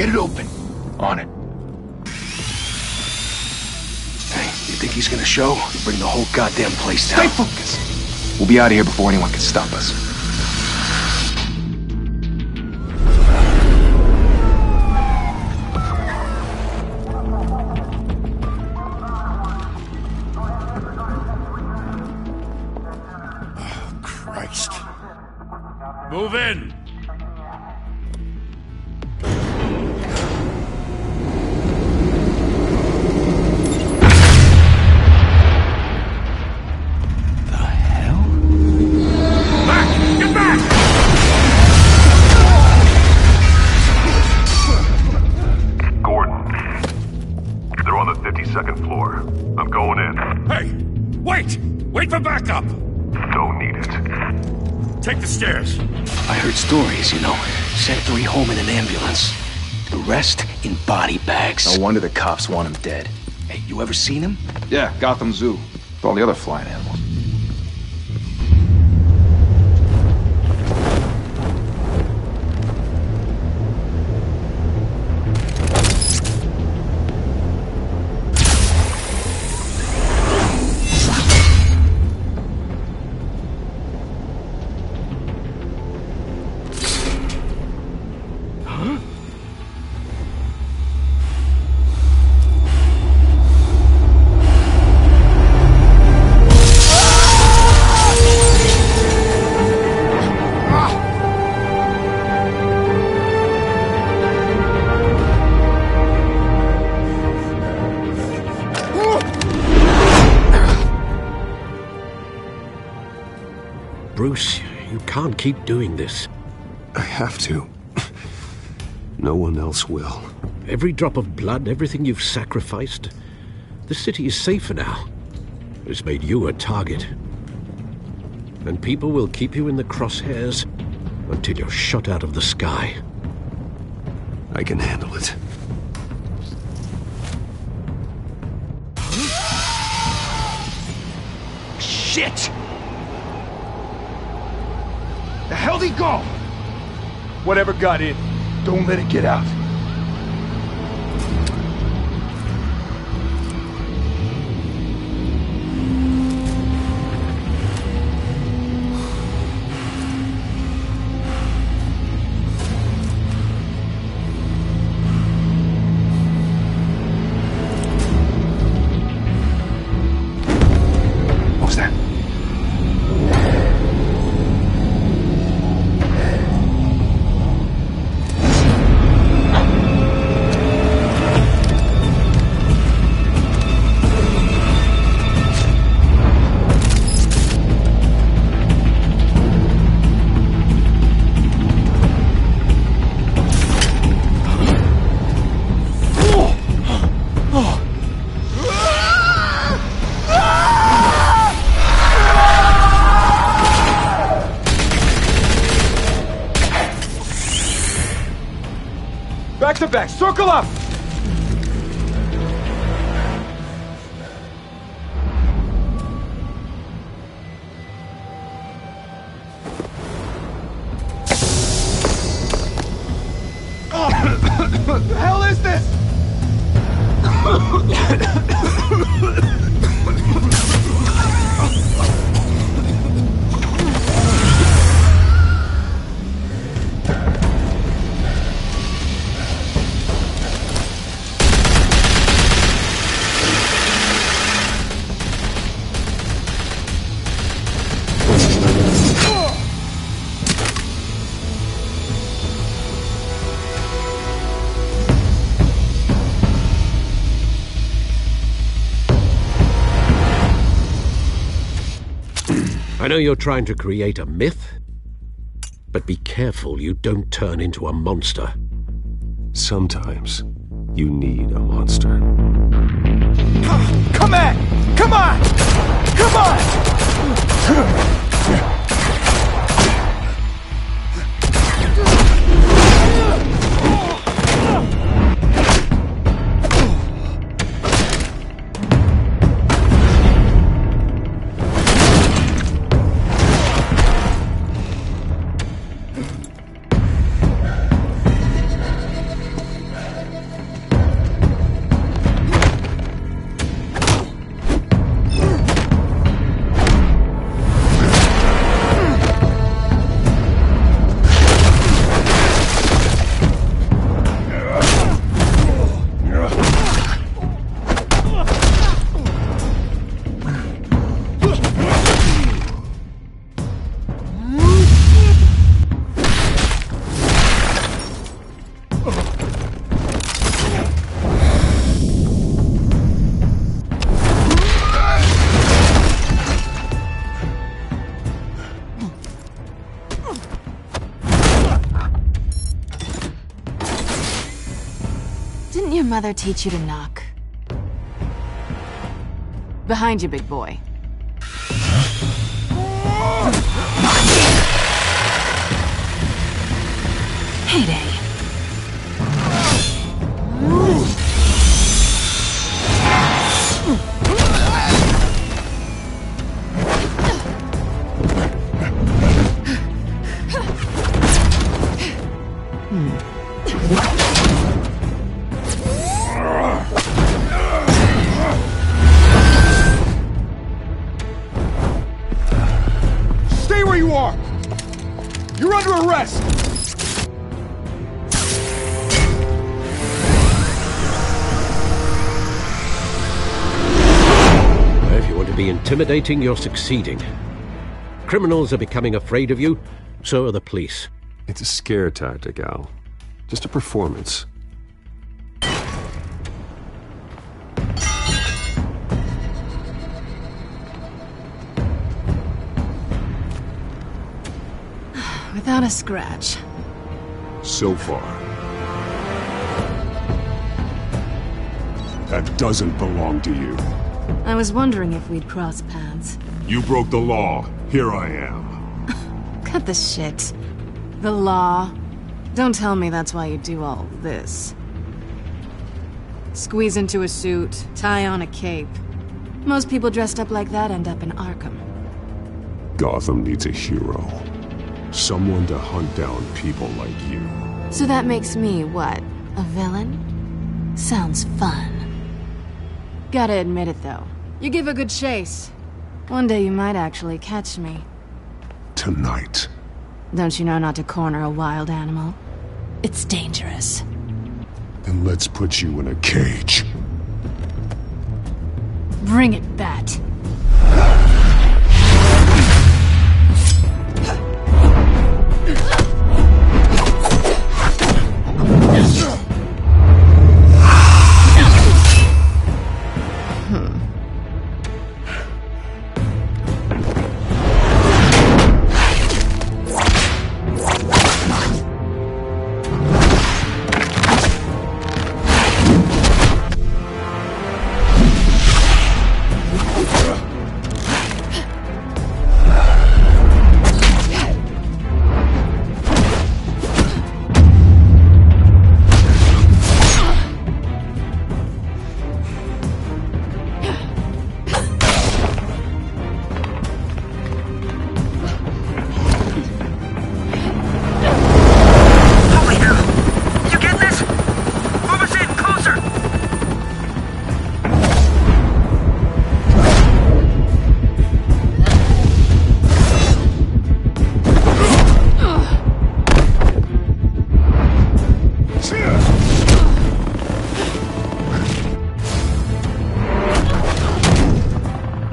Get it open. On it. Hey, you think he's gonna show? Bring the whole goddamn place down. Stay focused. We'll be out of here before anyone can stop us. Christ. Move in! Wait for backup! Don't need it. Take the stairs. I heard stories, you know. Sent 3 home in an ambulance. The rest in body bags. No wonder the cops want him dead. Hey, you ever seen him? Yeah, Gotham Zoo. With all the other flying animals. Bruce, you can't keep doing this. I have to. No one else will. Every drop of blood, everything you've sacrificed. The city is safer now. It's made you a target. And people will keep you in the crosshairs until you're shot out of the sky. I can handle it. Shit! The hell'd he go? Whatever got in, don't let it get out. What was that? Back to back, circle up! What the hell is this? I know you're trying to create a myth, but be careful you don't turn into a monster. Sometimes you need a monster. Come on! Come on! Come on! Didn't your mother teach you to knock? Behind you, big boy. Heyday. Stay where you are! You're under arrest! If you want to be intimidating, you're succeeding. Criminals are becoming afraid of you, so are the police. It's a scare tactic, Al. Just a performance. Without a scratch. So far. That doesn't belong to you. I was wondering if we'd cross paths. You broke the law. Here I am. Cut the shit. The law. Don't tell me that's why you do all this. Squeeze into a suit, tie on a cape. Most people dressed up like that end up in Arkham. Gotham needs a hero. Someone to hunt down people like you. So that makes me, what, a villain? Sounds fun. Gotta admit it, though. You give a good chase. One day you might actually catch me. Tonight. Don't you know not to corner a wild animal? It's dangerous. Then let's put you in a cage. Bring it, Bat.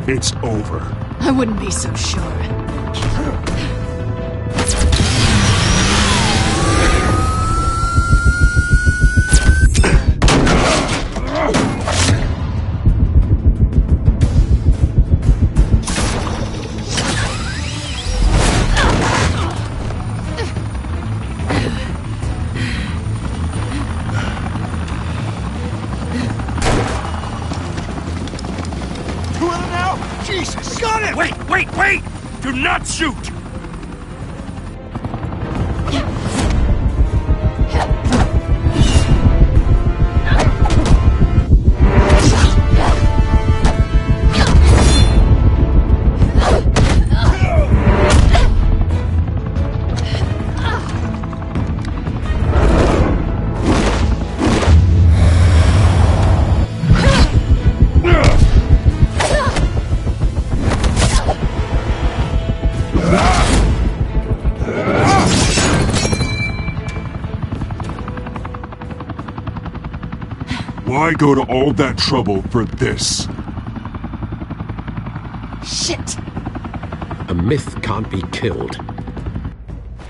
It's over. I wouldn't be so sure. Jesus! Got him! Wait! Do not shoot! Why go to all that trouble for this? Shit! A myth can't be killed.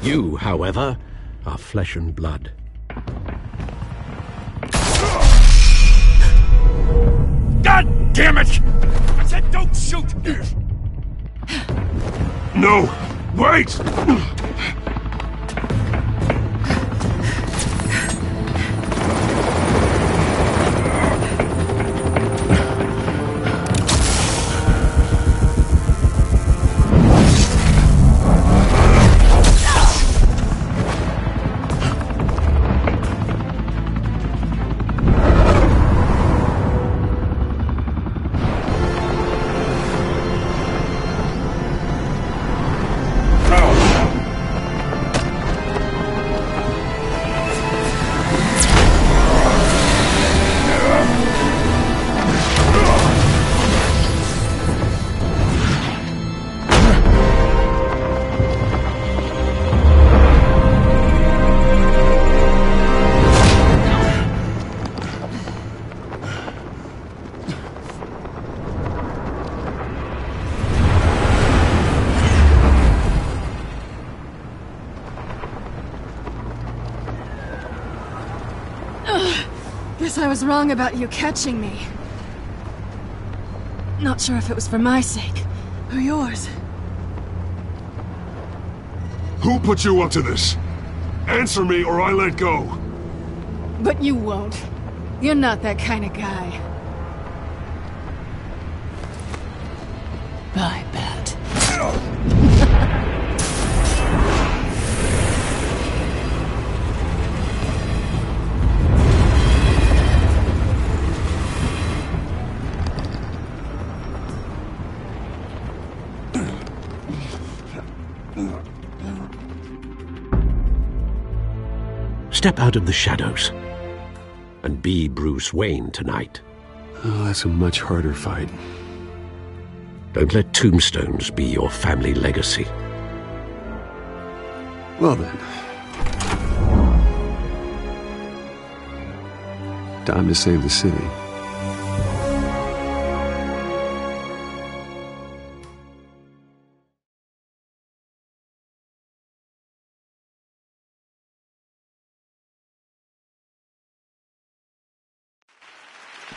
You, however, are flesh and blood. God damn it! I said don't shoot! No! Wait! Guess I was wrong about you catching me. Not sure if it was for my sake, or yours. Who put you up to this? Answer me or I let go. But you won't. You're not that kind of guy. I bet. Step out of the shadows and be Bruce Wayne tonight. Oh, that's a much harder fight. Don't let tombstones be your family legacy. Well then. Time to save the city.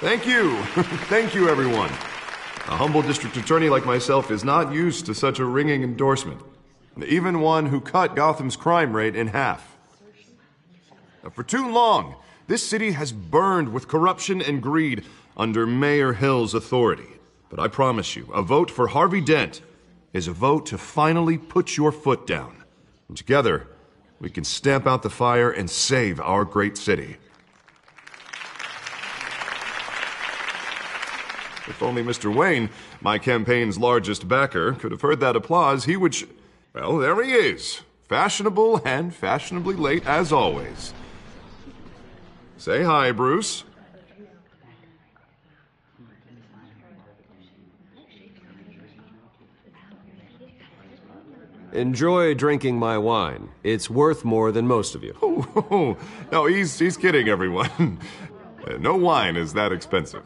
Thank you. Thank you, everyone. A humble district attorney like myself is not used to such a ringing endorsement. Even one who cut Gotham's crime rate in half. For too long, this city has burned with corruption and greed under Mayor Hill's authority. But I promise you, a vote for Harvey Dent is a vote to finally put your foot down. And together, we can stamp out the fire and save our great city. If only Mr. Wayne, my campaign's largest backer, could have heard that applause, he would... Well, there he is. Fashionable and fashionably late as always. Say hi, Bruce. Enjoy drinking my wine. It's worth more than most of you. Oh, no, he's kidding, everyone. No wine is that expensive.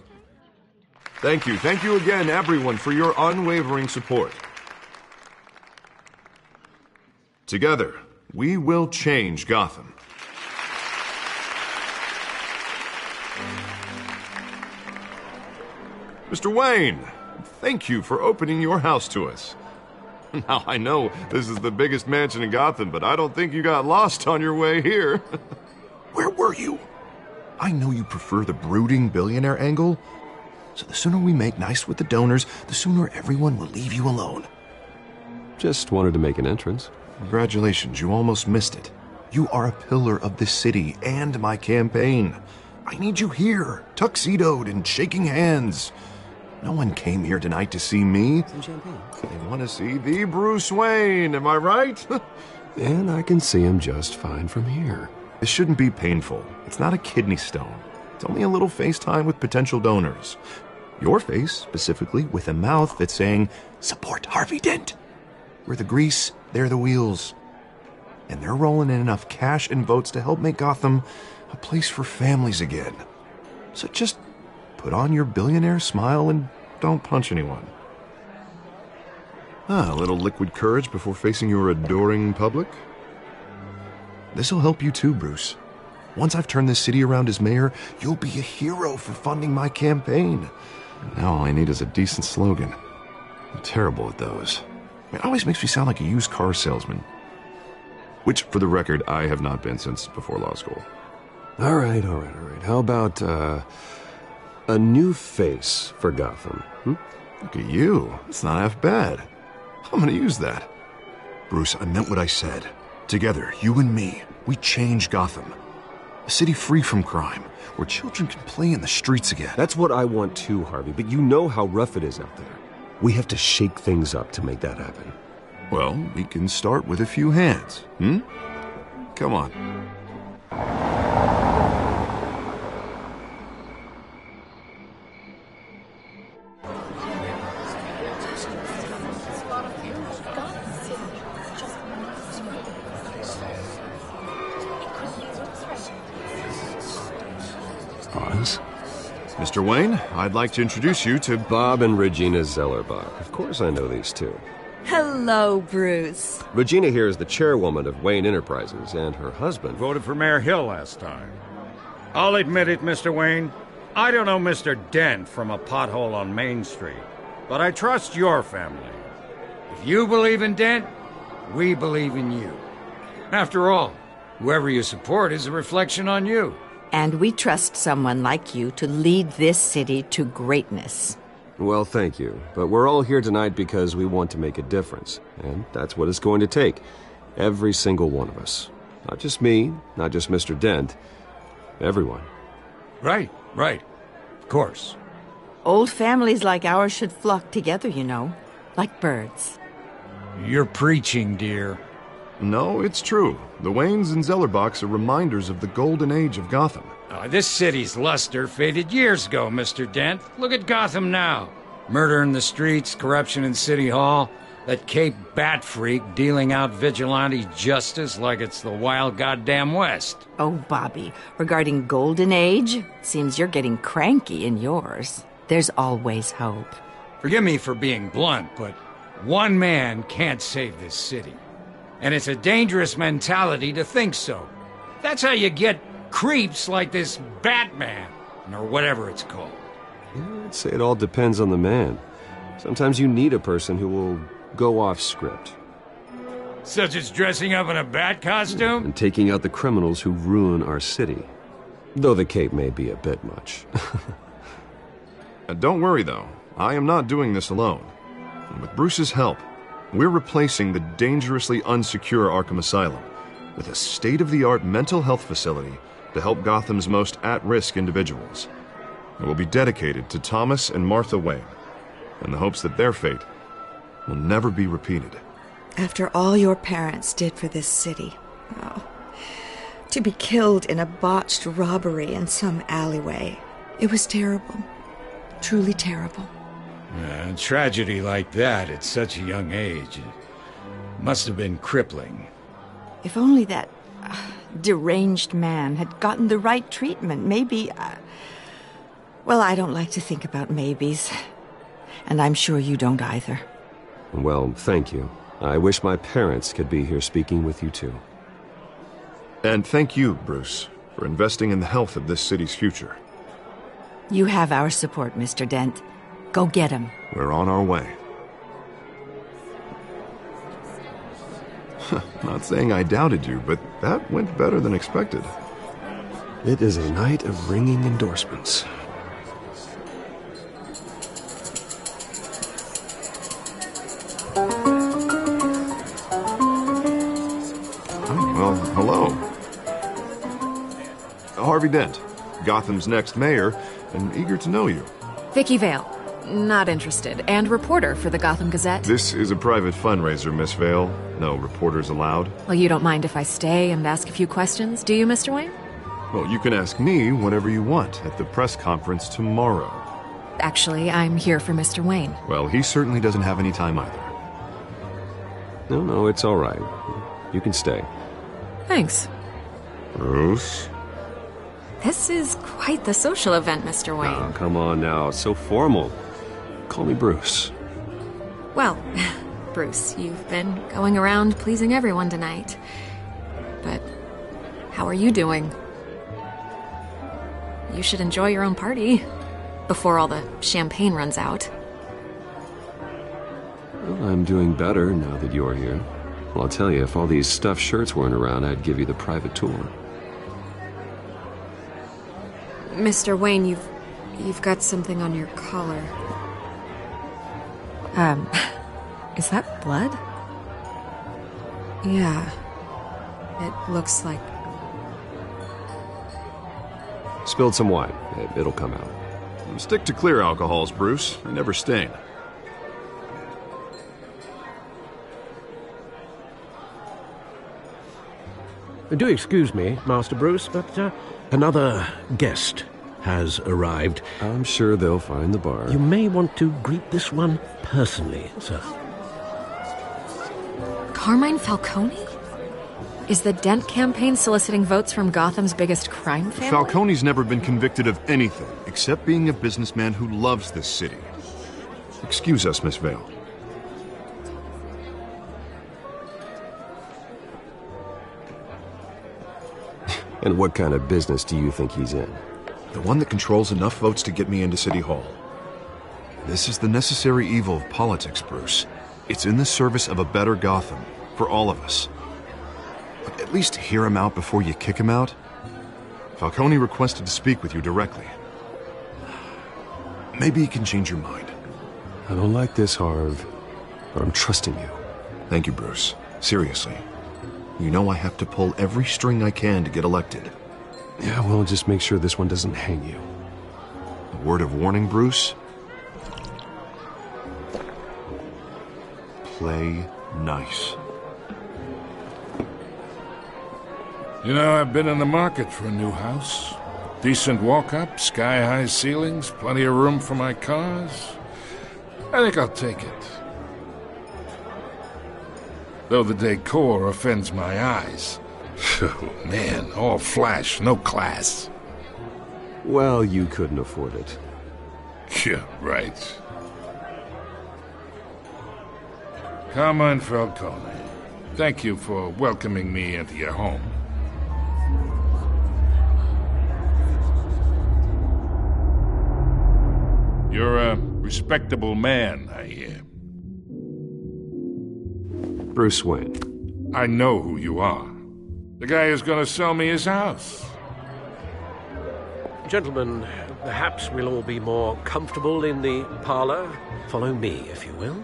Thank you again, everyone, for your unwavering support. Together, we will change Gotham. Mr. Wayne, thank you for opening your house to us. Now, I know this is the biggest mansion in Gotham, but I don't think you got lost on your way here. Where were you? I know you prefer the brooding billionaire angle, so the sooner we make nice with the donors, the sooner everyone will leave you alone. Just wanted to make an entrance. Congratulations, you almost missed it. You are a pillar of this city and my campaign. I need you here, tuxedoed and shaking hands. No one came here tonight to see me. Some champagne. They want to see the Bruce Wayne, am I right? And I can see him just fine from here. This shouldn't be painful. It's not a kidney stone. It's only a little FaceTime with potential donors. Your face, specifically, with a mouth that's saying, support Harvey Dent. We're the grease, they're the wheels. And they're rolling in enough cash and votes to help make Gotham a place for families again. So just put on your billionaire smile and don't punch anyone. A little liquid courage before facing your adoring public. This'll help you too, Bruce. Once I've turned this city around as mayor, you'll be a hero for funding my campaign. And now all I need is a decent slogan. I'm terrible at those. It always makes me sound like a used car salesman. Which, for the record, I have not been since before law school. All right. How about, a new face for Gotham? Look at you. It's not half bad. I'm gonna use that. Bruce, I meant what I said. Together, you and me, we change Gotham. A city free from crime, where children can play in the streets again. That's what I want too, Harvey, but you know how rough it is out there. We have to shake things up to make that happen. Well, we can start with a few hands, Come on. Mr. Wayne, I'd like to introduce you to Bob and Regina Zellerbach. Of course I know these two. Hello, Bruce. Regina here is the chairwoman of Wayne Enterprises, and her husband... Voted for Mayor Hill last time. I'll admit it, Mr. Wayne. I don't know Mr. Dent from a pothole on Main Street, but I trust your family. If you believe in Dent, we believe in you. After all, whoever you support is a reflection on you. And we trust someone like you to lead this city to greatness. Well, thank you. But we're all here tonight because we want to make a difference. And that's what it's going to take. Every single one of us. Not just me, not just Mr. Dent. Everyone. Right. Of course. Old families like ours should flock together, you know. Like birds. You're preaching, dear. No, it's true. The Waynes and Zellerbachs are reminders of the golden age of Gotham. This city's luster faded years ago, Mr. Dent. Look at Gotham now. Murder in the streets, corruption in City Hall, that Cape Bat freak dealing out vigilante justice like it's the wild goddamn West. Oh, Bobby, regarding Golden Age, seems you're getting cranky in yours. There's always hope. Forgive me for being blunt, but one man can't save this city. And it's a dangerous mentality to think so. That's how you get creeps like this Batman, or whatever it's called. Yeah, I'd say it all depends on the man. Sometimes you need a person who will go off script. Such as dressing up in a bat costume? And taking out the criminals who ruin our city. Though the cape may be a bit much. Don't worry, though. I am not doing this alone. And with Bruce's help, we're replacing the dangerously unsecure Arkham Asylum with a state-of-the-art mental health facility to help Gotham's most at-risk individuals. It will be dedicated to Thomas and Martha Wayne, in the hopes that their fate will never be repeated. After all your parents did for this city, to be killed in a botched robbery in some alleyway, it was terrible. Truly terrible. A tragedy like that at such a young age must have been crippling. If only that deranged man had gotten the right treatment, maybe... well, I don't like to think about maybes. And I'm sure you don't either. Well, thank you. I wish my parents could be here speaking with you too. And thank you, Bruce, for investing in the health of this city's future. You have our support, Mr. Dent. Go get him. We're on our way. Not saying I doubted you, but that went better than expected. It is a night of ringing endorsements. Well, hello. Harvey Dent, Gotham's next mayor, and eager to know you. Vicky Vale. Not interested. And reporter for the Gotham Gazette. This is a private fundraiser, Miss Vale. No reporters allowed. Well, you don't mind if I stay and ask a few questions, do you, Mr. Wayne? Well, you can ask me whatever you want at the press conference tomorrow. Actually, I'm here for Mr. Wayne. Well, he certainly doesn't have any time either. No, it's all right. You can stay. Thanks. Bruce? This is quite the social event, Mr. Wayne. Oh, come on now. It's so formal. Call me Bruce. Well, Bruce, you've been going around pleasing everyone tonight. But how are you doing? You should enjoy your own party before all the champagne runs out. Well, I'm doing better now that you're here. Well, I'll tell you, if all these stuffed shirts weren't around, I'd give you the private tour. Mr. Wayne, you've got something on your collar. Is that blood? Yeah. It looks like... Spilled some wine. It'll come out. Stick to clear alcohols, Bruce. They never stain. Do excuse me, Master Bruce, but another guest has arrived. I'm sure they'll find the bar. You may want to greet this one personally, sir. Carmine Falcone? Is the Dent campaign soliciting votes from Gotham's biggest crime family? Falcone's never been convicted of anything except being a businessman who loves this city. Excuse us, Miss Vale. And what kind of business do you think he's in? The one that controls enough votes to get me into City Hall. This is the necessary evil of politics, Bruce. It's in the service of a better Gotham, for all of us. But at least hear him out before you kick him out. Falcone requested to speak with you directly. Maybe he can change your mind. I don't like this, Harv, but I'm trusting you. Thank you, Bruce. Seriously. You know I have to pull every string I can to get elected. Yeah, well, just make sure this one doesn't hang you. A word of warning, Bruce? Play nice. You know, I've been in the market for a new house. Decent walk-up, sky-high ceilings, plenty of room for my cars. I think I'll take it. Though the decor offends my eyes. Oh, man, all flash, no class. Well, you couldn't afford it. Yeah, right. Carmine Falcone, thank you for welcoming me into your home. You're a respectable man, I hear. Bruce Wayne. I know who you are. The guy who's going to sell me his house. Gentlemen, perhaps we'll all be more comfortable in the parlor. Follow me, if you will.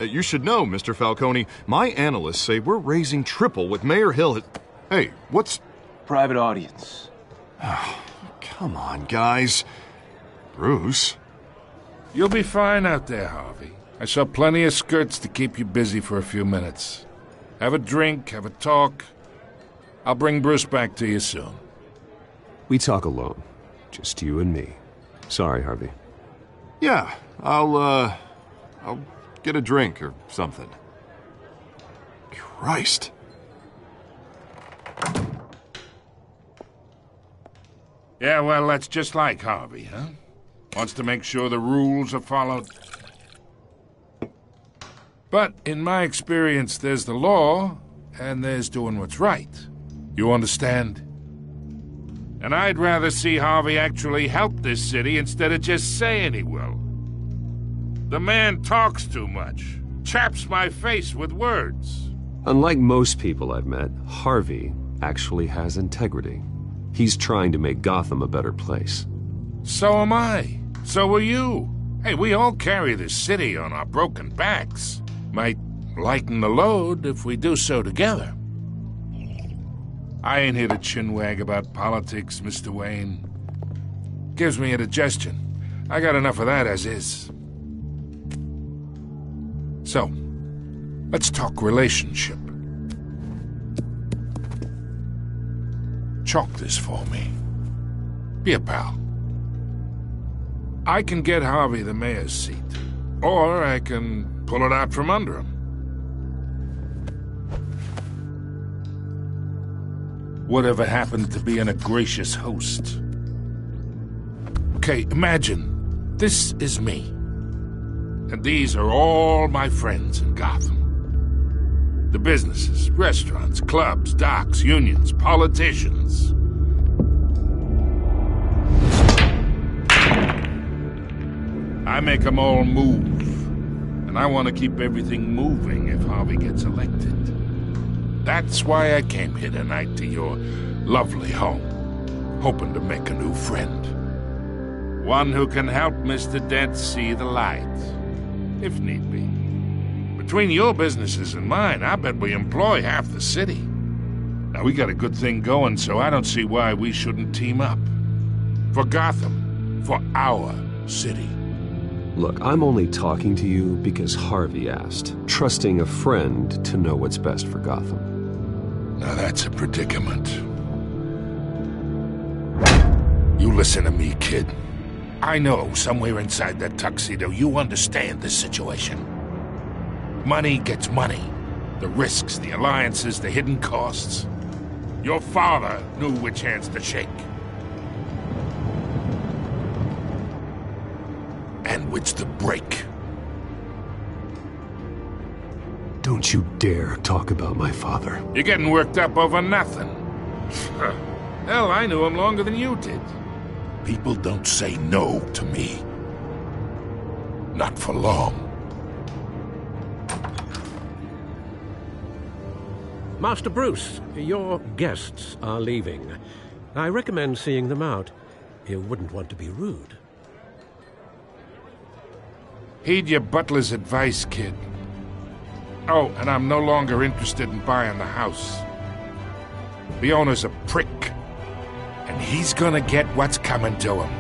You should know, Mr. Falcone, my analysts say we're raising triple what Mayor Hill. Hey, what's... Private audience. Oh, come on, guys. Bruce? You'll be fine out there, Harvey. I saw plenty of skirts to keep you busy for a few minutes. Have a drink, have a talk. I'll bring Bruce back to you soon. We talk alone. Just you and me. Sorry, Harvey. Yeah, I'll get a drink or something. Christ. Yeah, well, that's just like Harvey, huh? Wants to make sure the rules are followed. But in my experience, there's the law, and there's doing what's right. You understand? And I'd rather see Harvey actually help this city instead of just saying he will. The man talks too much, chaps my face with words. Unlike most people I've met, Harvey actually has integrity. He's trying to make Gotham a better place. So am I. So are you. Hey, we all carry this city on our broken backs. Might lighten the load if we do so together. I ain't here to chinwag about politics, Mr. Wayne. Gives me indigestion. I got enough of that as is. So, let's talk relationship. Chalk this for me. Be a pal. I can get Harvey the mayor's seat, or I can pull it out from under him. Whatever happened to being a gracious host? Okay, imagine this is me. And these are all my friends in Gotham. The businesses, restaurants, clubs, docks, unions, politicians. I make them all move. And I want to keep everything moving if Harvey gets elected. That's why I came here tonight to your lovely home, hoping to make a new friend. One who can help Mr. Dent see the light, if need be. Between your businesses and mine, I bet we employ half the city. Now, we got a good thing going, so I don't see why we shouldn't team up. For Gotham, for our city. Look, I'm only talking to you because Harvey asked, trusting a friend to know what's best for Gotham. Now that's a predicament. You listen to me, kid. I know somewhere inside that tuxedo you understand this situation. Money gets money. The risks, the alliances, the hidden costs. Your father knew which hands to shake. And which to break. Don't you dare talk about my father. You're getting worked up over nothing. Hell, I knew him longer than you did. People don't say no to me. Not for long. Master Bruce, your guests are leaving. I recommend seeing them out. You wouldn't want to be rude. Heed your butler's advice, kid. Oh, and I'm no longer interested in buying the house. The owner's a prick, and he's gonna get what's coming to him.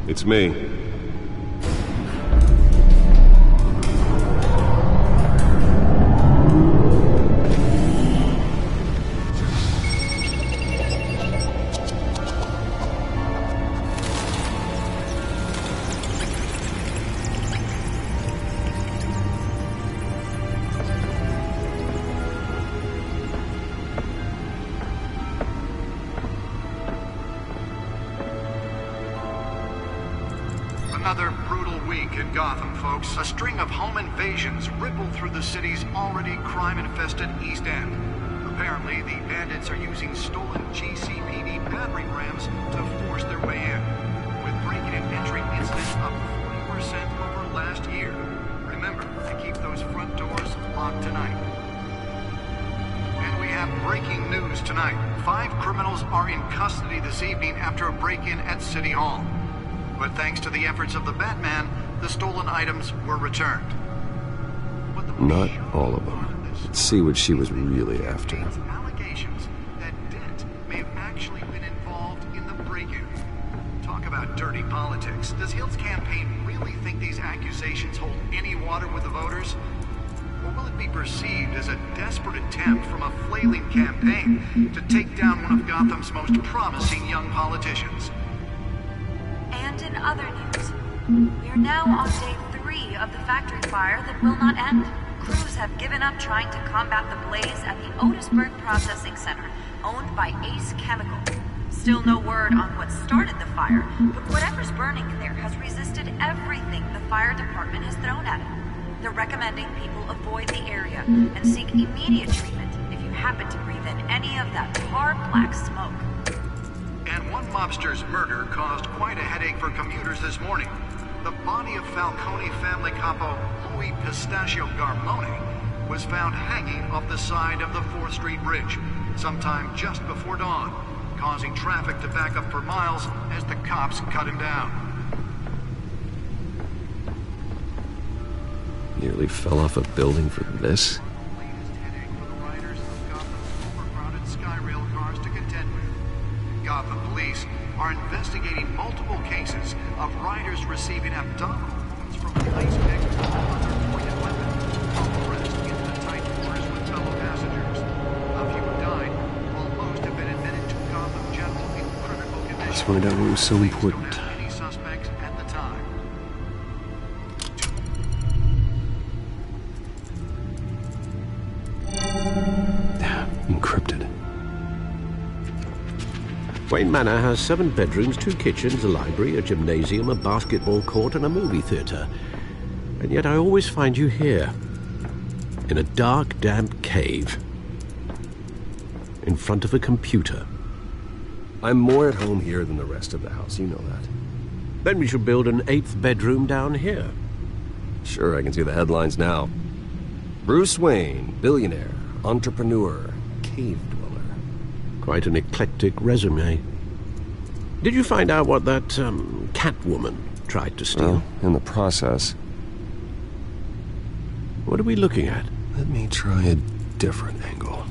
It's me. Another brutal week in Gotham, folks. A string of home invasions rippled through the city's already crime-infested East End. Apparently, the bandits are using stolen GCPD battering rams to force their way in, with break-in and entry incidents up 40% over last year. Remember to keep those front doors locked tonight. And we have breaking news tonight. 5 criminals are in custody this evening after a break-in at City Hall. But thanks to the efforts of the Batman, the stolen items were returned. Not all of them. Let's see what she was really after. Allegations that Dent may have actually been involved in the break-in. Talk about dirty politics. Does Hill's campaign really think these accusations hold any water with the voters? Or will it be perceived as a desperate attempt from a flailing campaign to take down one of Gotham's most promising young politicians? And in other news, we are now on day 3 of the factory fire that will not end. Crews have given up trying to combat the blaze at the Otisburg Processing Center, owned by Ace Chemical. Still no word on what started the fire, but whatever's burning in there has resisted everything the fire department has thrown at it. They're recommending people avoid the area and seek immediate treatment if you happen to breathe in any of that tar black smoke. And one mobster's murder caused quite a headache for commuters this morning. The body of Falcone family capo Louis Pistachio Garmone was found hanging off the side of the 4th Street Bridge sometime just before dawn, causing traffic to back up for miles as the cops cut him down. Nearly fell off a building for this? Gotham police are investigating multiple cases of riders receiving abdominal wounds from the ice pick or other pointed weapon while pressed into the tight quarters with fellow passengers. A few have died, while most have been admitted to Gotham General in critical condition. Let's find out what was so important. Any suspects at the time. Encrypted. Wayne Manor has 7 bedrooms, 2 kitchens, a library, a gymnasium, a basketball court, and a movie theater. And yet I always find you here, in a dark, damp cave, in front of a computer. I'm more at home here than the rest of the house, you know that. Then we should build an 8th bedroom down here. Sure, I can see the headlines now. Bruce Wayne, billionaire, entrepreneur, cave dweller. Quite an eclectic resume. Did you find out what that, Catwoman tried to steal? Well, in the process. What are we looking at? Let me try a different angle.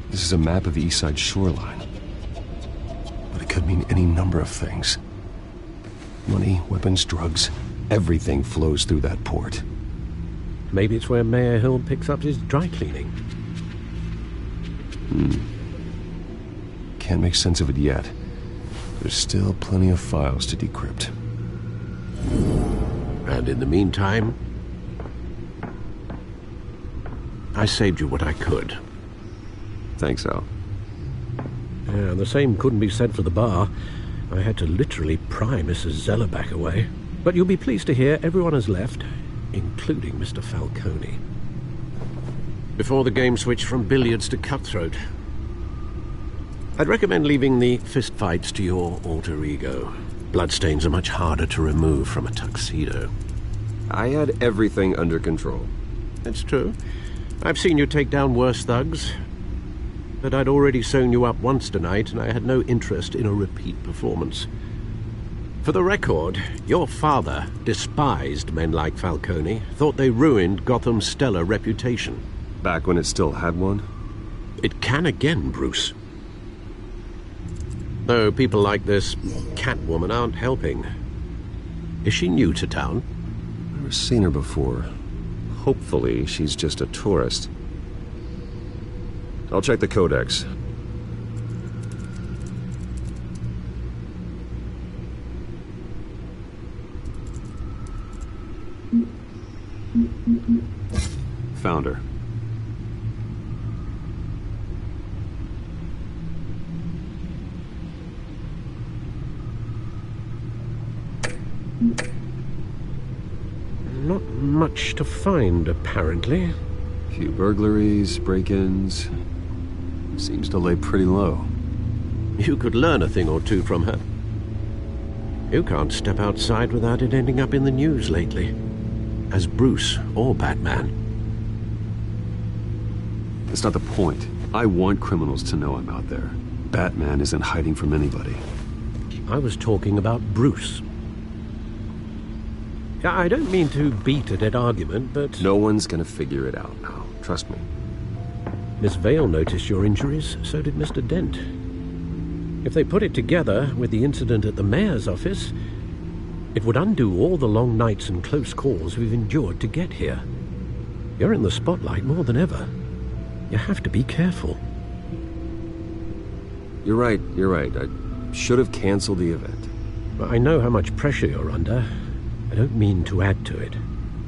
This is a map of the East Side shoreline. But it could mean any number of things. Money, weapons, drugs, everything flows through that port. Maybe it's where Mayor Hill picks up his dry cleaning. Can't make sense of it yet. There's still plenty of files to decrypt. And in the meantime, I saved you what I could. Thanks, Al. Yeah, the same couldn't be said for the bar. I had to literally pry Mrs. Zellerback away. But you'll be pleased to hear everyone has left, including Mr. Falcone. Before the game switched from billiards to cutthroat. I'd recommend leaving the fistfights to your alter ego. Bloodstains are much harder to remove from a tuxedo. I had everything under control. That's true. I've seen you take down worse thugs. But I'd already sewn you up once tonight, and I had no interest in a repeat performance. For the record, your father despised men like Falcone, thought they ruined Gotham's stellar reputation. Back when it still had one? It can again, Bruce. Though people like this Catwoman aren't helping. Is she new to town? Never seen her before. Hopefully, she's just a tourist. I'll check the codex. Found her. Not much to find, apparently. Few burglaries, break-ins. Seems to lay pretty low. You could learn a thing or two from her. You can't step outside without it ending up in the news lately. As Bruce or Batman. That's not the point. I want criminals to know I'm out there. Batman isn't hiding from anybody. I was talking about Bruce. I don't mean to beat a dead argument, but... No one's gonna figure it out now. Trust me. Miss Vale noticed your injuries, so did Mr. Dent. If they put it together with the incident at the mayor's office, it would undo all the long nights and close calls we've endured to get here. You're in the spotlight more than ever. You have to be careful. You're right. I should have canceled the event. I know how much pressure you're under. I don't mean to add to it.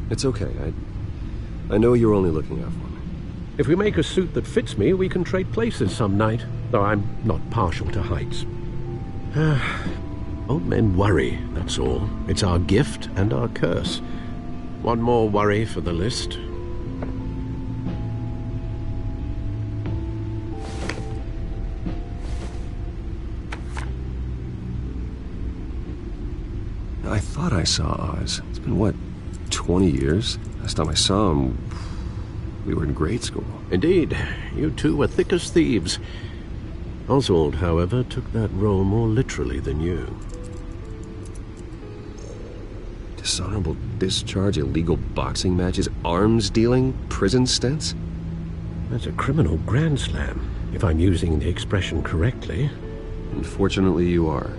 It's okay. I know you're only looking out for me. If we make a suit that fits me, we can trade places some night, though I'm not partial to heights. Old men worry, that's all. It's our gift and our curse. One more worry for the list. I thought I saw Oz. It's been, what, 20 years? Last time I saw him, we were in grade school. Indeed. You two were thick as thieves. Oswald, however, took that role more literally than you. Dishonorable discharge, illegal boxing matches, arms dealing, prison stints? That's a criminal grand slam, if I'm using the expression correctly. Unfortunately, you are.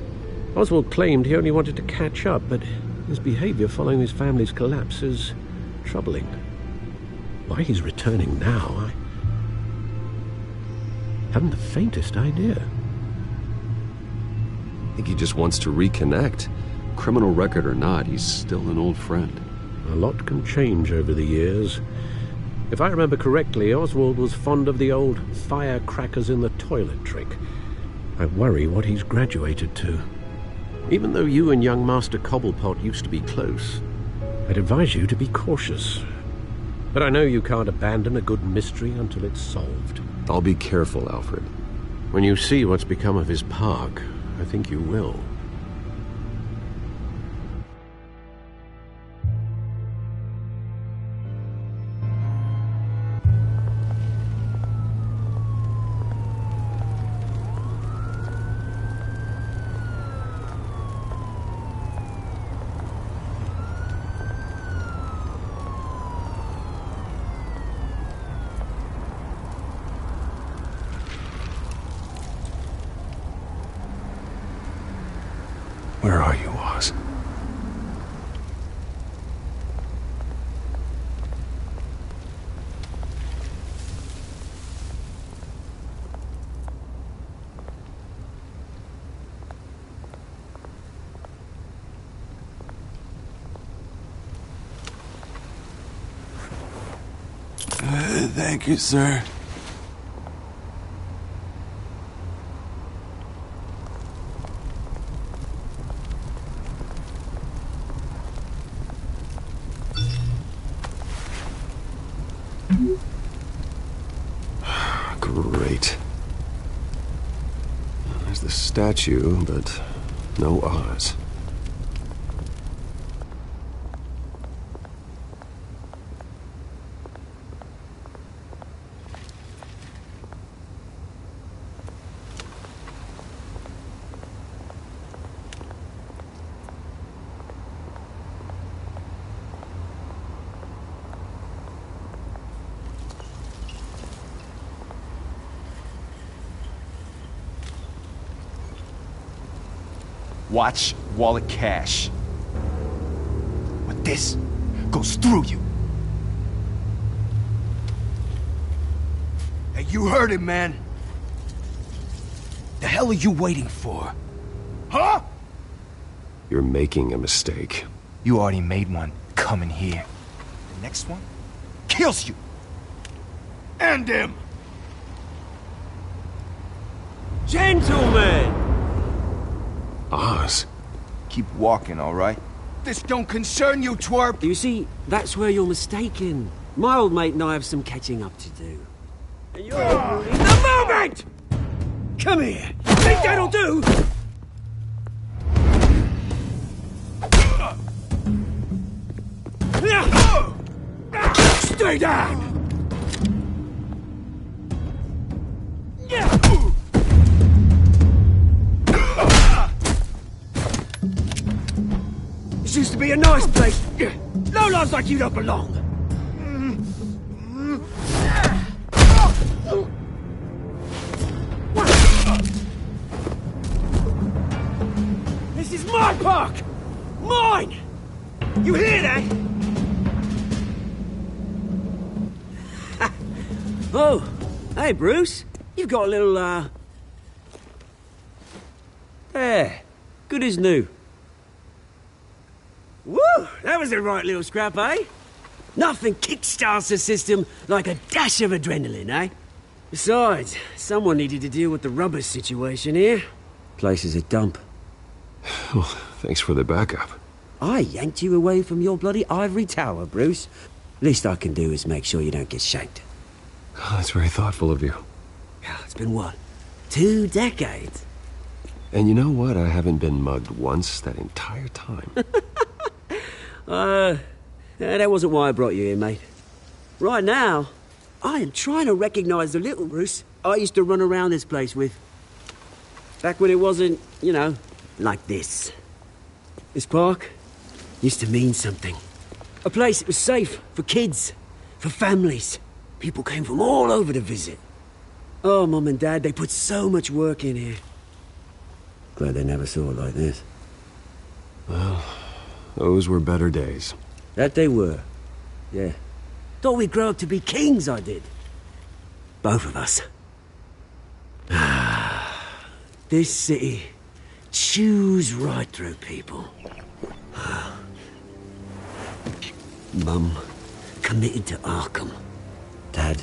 Oswald claimed he only wanted to catch up, but his behavior following his family's collapse is troubling. Why he's returning now, I haven't the faintest idea. I think he just wants to reconnect. Criminal record or not, he's still an old friend. A lot can change over the years. If I remember correctly, Oswald was fond of the old firecrackers in the toilet trick. I worry what he's graduated to. Even though you and young Master Cobblepot used to be close, I'd advise you to be cautious. But I know you can't abandon a good mystery until it's solved. I'll be careful, Alfred. When you see what's become of his park, I think you will. are you, Oz? Thank you, sir. Great. There's the statue, but no Oz. Watch wallet cash. But this goes through you. Hey, you heard it, man. The hell are you waiting for? Huh? You're making a mistake. You already made one coming here. The next one kills you. And him. Gentlemen! Oz. Keep walking, all right? This don't concern you, twerp! You see, that's where you're mistaken. My old mate and I have some catching up to do. And you're ruining the moment! Come here! Think that'll do? Stay down! This used to be a nice place. Lowlifes like you don't belong. This is my park! Mine! You hear that? Oh, hey Bruce. You've got a little, There. Good as new. Woo! That was a right little scrap, eh? Nothing kickstarts the system like a dash of adrenaline, eh? Besides, someone needed to deal with the rubber situation here. Place is a dump. Well, thanks for the backup. I yanked you away from your bloody ivory tower, Bruce. Least I can do is make sure you don't get shanked. Oh, that's very thoughtful of you. Yeah, it's been what? 2 decades? And you know what? I haven't been mugged once that entire time. That wasn't why I brought you here, mate. Right now, I am trying to recognize the little Bruce I used to run around this place with. Back when it wasn't, you know, like this. This park used to mean something. A place that was safe for kids, for families. People came from all over to visit. Oh, Mum and Dad, they put so much work in here. Glad they never saw it like this. Well, those were better days. That they were. Yeah. Thought we'd grow up to be kings, I did. Both of us. This city chews right through people. Mum committed to Arkham. Dad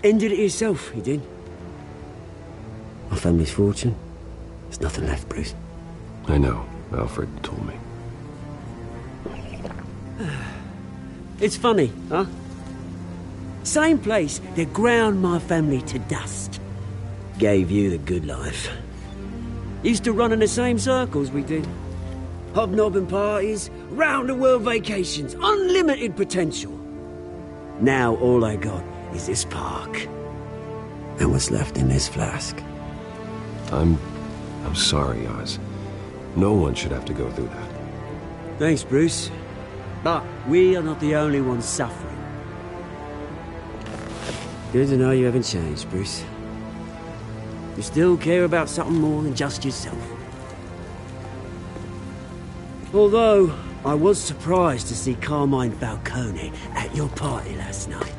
ended it himself, he did. My family's fortune. There's nothing left, Bruce. I know. Alfred told me. It's funny, huh? Same place that ground my family to dust. Gave you the good life. Used to run in the same circles we did. Hobnobbing parties, round-the-world vacations, unlimited potential. Now all I got is this park. And what's left in this flask. I'm sorry, Oz. No one should have to go through that. Thanks, Bruce. But we are not the only ones suffering. Good to know you haven't changed, Bruce. You still care about something more than just yourself. Although, I was surprised to see Carmine Falcone at your party last night.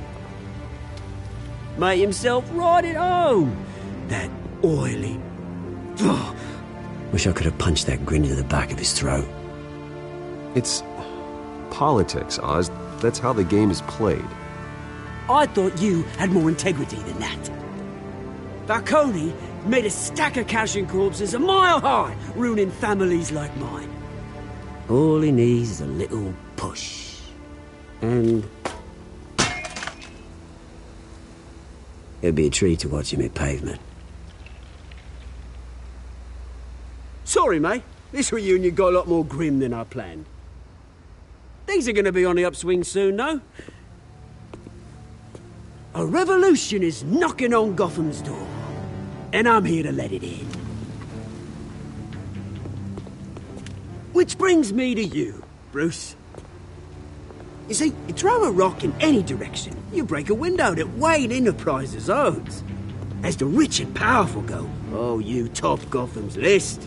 Made himself right at home. That oily... Oh, wish I could have punched that grin into the back of his throat. It's politics, Oz. That's how the game is played. I thought you had more integrity than that. Falcone made a stack of cashing corpses a mile high, ruining families like mine. All he needs is a little push. And... it'd be a treat to watch him hit pavement. Sorry, mate. This reunion got a lot more grim than I planned. Things are gonna be on the upswing soon, though. A revolution is knocking on Gotham's door. And I'm here to let it in. Which brings me to you, Bruce. You see, you throw a rock in any direction, you break a window that Wayne Enterprises owns. As the rich and powerful go, oh, you top Gotham's list.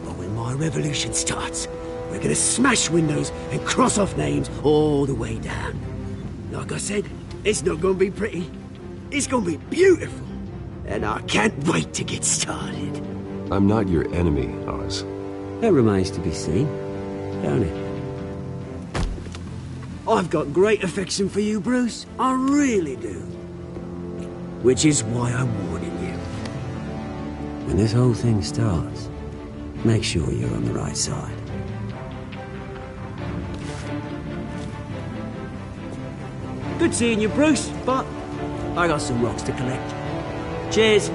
But when my revolution starts, we're gonna smash windows and cross off names all the way down. Like I said, it's not gonna be pretty. It's gonna be beautiful. And I can't wait to get started. I'm not your enemy, Oz. That remains to be seen, don't it? I've got great affection for you, Bruce. I really do. Which is why I'm warning you. When this whole thing starts, make sure you're on the right side. Good seeing you, Bruce, but I got some rocks to collect. Cheers.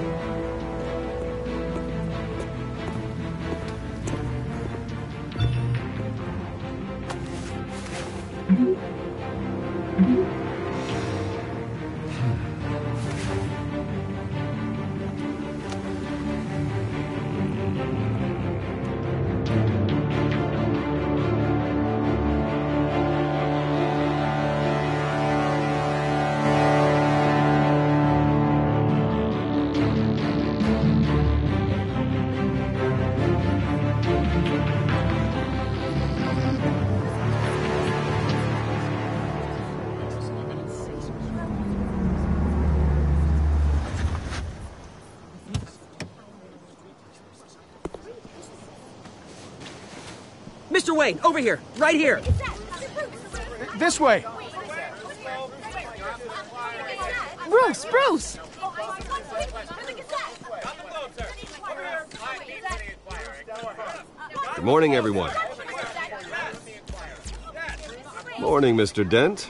Mr. Wayne, over here, right here. This way. Bruce! Good morning, everyone. Morning, Mr. Dent.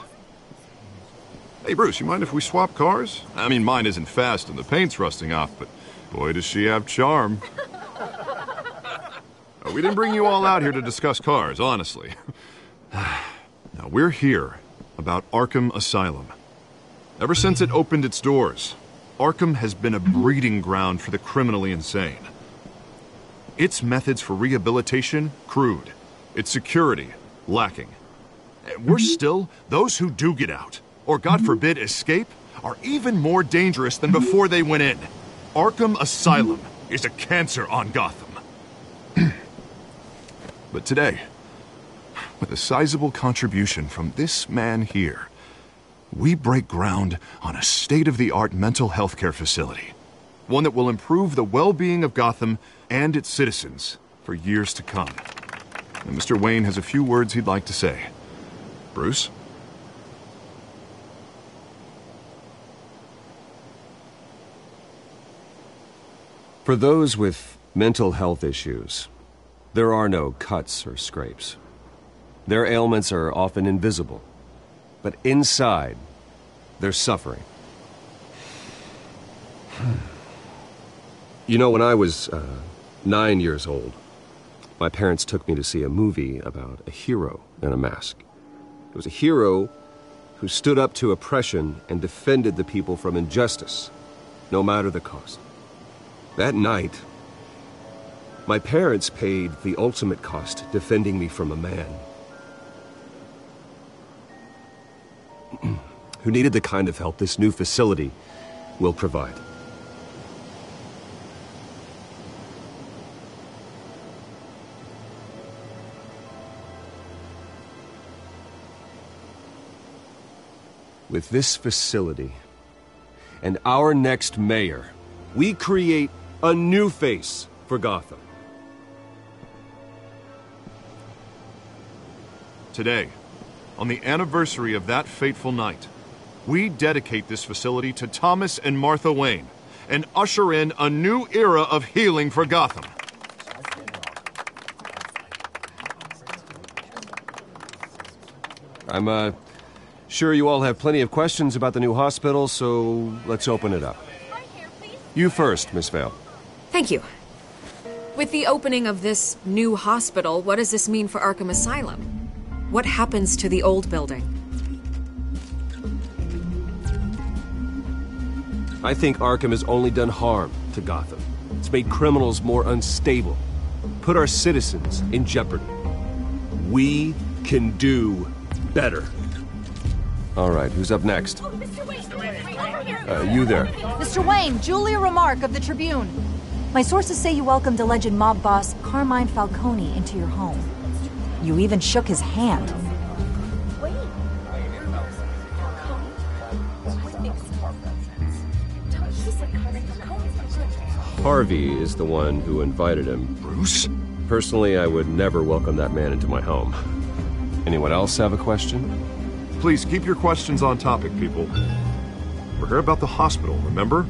Hey, Bruce, you mind if we swap cars? I mean, mine isn't fast and the paint's rusting off, but boy, does she have charm. We didn't bring you all out here to discuss cars, honestly. Now, we're here about Arkham Asylum. Ever since it opened its doors, Arkham has been a breeding ground for the criminally insane. Its methods for rehabilitation, crude. Its security, lacking. Worse still, those who do get out, or God forbid escape, are even more dangerous than before they went in. Arkham Asylum is a cancer on Gotham. But today, with a sizable contribution from this man here, we break ground on a state-of-the-art mental health care facility. One that will improve the well-being of Gotham and its citizens for years to come. And Mr. Wayne has a few words he'd like to say. Bruce? For those with mental health issues, there are no cuts or scrapes. Their ailments are often invisible, but inside, they're suffering. You know, when I was 9 years old, my parents took me to see a movie about a hero in a mask. It was a hero who stood up to oppression and defended the people from injustice, no matter the cost. That night, my parents paid the ultimate cost defending me from a man who needed the kind of help this new facility will provide. With this facility and our next mayor, we create a new face for Gotham. Today, on the anniversary of that fateful night, we dedicate this facility to Thomas and Martha Wayne and usher in a new era of healing for Gotham. I'm, sure you all have plenty of questions about the new hospital, so let's open it up. You first, Miss Vale. Thank you. With the opening of this new hospital, what does this mean for Arkham Asylum? What happens to the old building? I think Arkham has only done harm to Gotham. It's made criminals more unstable, put our citizens in jeopardy. We can do better. All right, who's up next? You there. Mr. Wayne, Julia Remark of the Tribune. My sources say you welcomed alleged mob boss Carmine Falcone into your home. You even shook his hand. Harvey is the one who invited him. Bruce? Personally, I would never welcome that man into my home. Anyone else have a question? Please keep your questions on topic, people. We're here about the hospital, remember?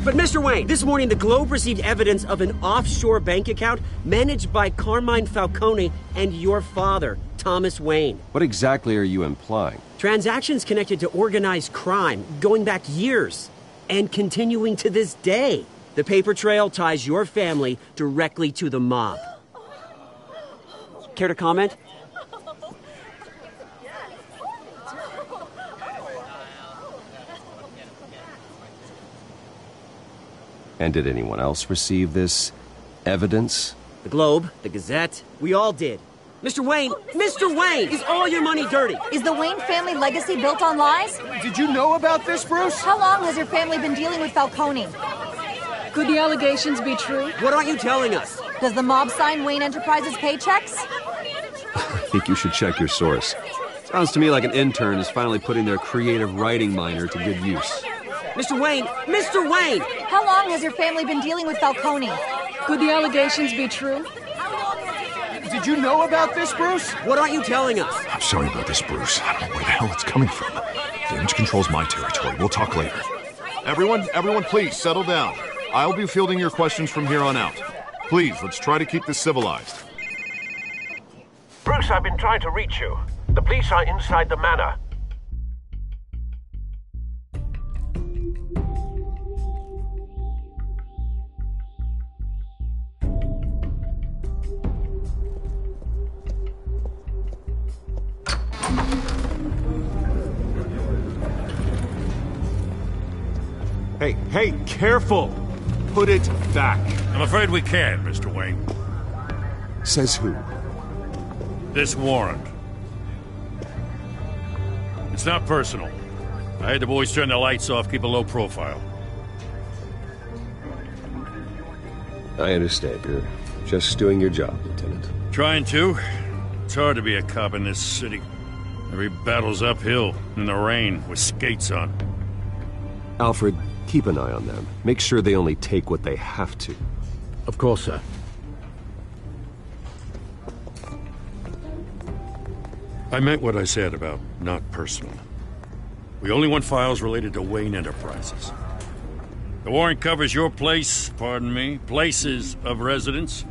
But Mr. Wayne, this morning the Globe received evidence of an offshore bank account managed by Carmine Falcone and your father, Thomas Wayne. What exactly are you implying? Transactions connected to organized crime, going back years, and continuing to this day. The paper trail ties your family directly to the mob. Care to comment? And did anyone else receive this evidence? The Globe, the Gazette, we all did. Mr. Wayne, is all your money dirty? Is the Wayne family legacy built on lies? Did you know about this, Bruce? How long has your family been dealing with Falcone? Could the allegations be true? What aren't you telling us? Does the mob sign Wayne Enterprises paychecks? I think you should check your source. Sounds to me like an intern is finally putting their creative writing minor to good use. Mr. Wayne! How long has your family been dealing with Falcone? Could the allegations be true? Did you know about this, Bruce? What aren't you telling us? I'm sorry about this, Bruce. I don't know where the hell it's coming from. Damage control's my territory. We'll talk later. Everyone, please settle down. I'll be fielding your questions from here on out. Please, let's try to keep this civilized. Bruce, I've been trying to reach you. The police are inside the manor. Hey, careful! Put it back. I'm afraid we can't, Mr. Wayne. Says who? This warrant. It's not personal. I had the boys turn the lights off, keep a low profile. I understand. You're just doing your job, Lieutenant. Trying to. It's hard to be a cop in this city. Every battle's uphill, in the rain, with skates on. Alfred, keep an eye on them. Make sure they only take what they have to. Of course, sir. I meant what I said about not personal. We only want files related to Wayne Enterprises. The warrant covers your place, pardon me, places of residence,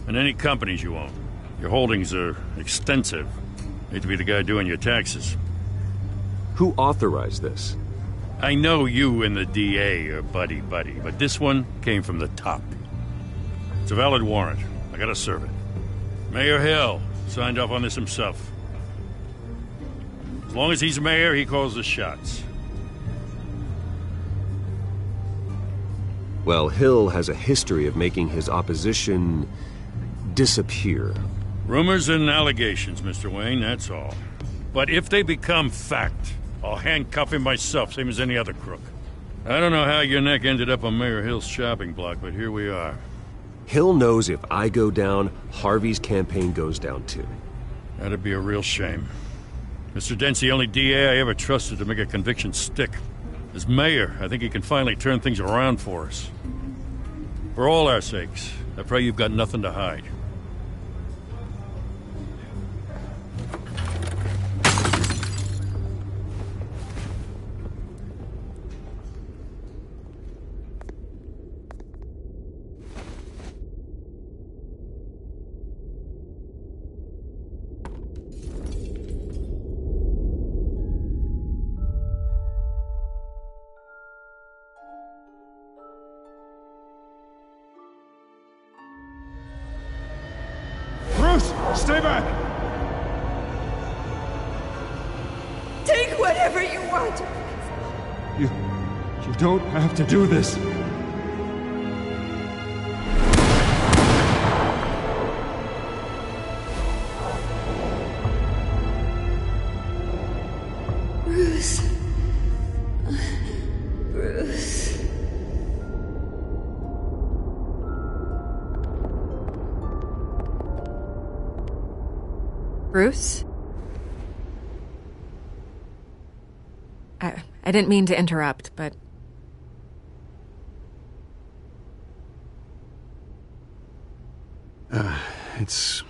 and any companies you own. Your holdings are extensive. Hate to be the guy doing your taxes. Who authorized this? I know you and the DA are buddy-buddy, but this one came from the top. It's a valid warrant. I gotta serve it. Mayor Hill signed off on this himself. As long as he's mayor, he calls the shots. Well, Hill has a history of making his opposition disappear. Rumors and allegations, Mr. Wayne, that's all. But if they become fact, I'll handcuff him myself, same as any other crook. I don't know how your neck ended up on Mayor Hill's shopping block, but here we are. Hill knows if I go down, Harvey's campaign goes down too. That'd be a real shame. Mr. Dent's the only DA I ever trusted to make a conviction stick. As mayor, I think he can finally turn things around for us. For all our sakes, I pray you've got nothing to hide. Stay back! Take whatever you want. You don't have to do this. Bruce. Bruce. Bruce? I didn't mean to interrupt, but... It's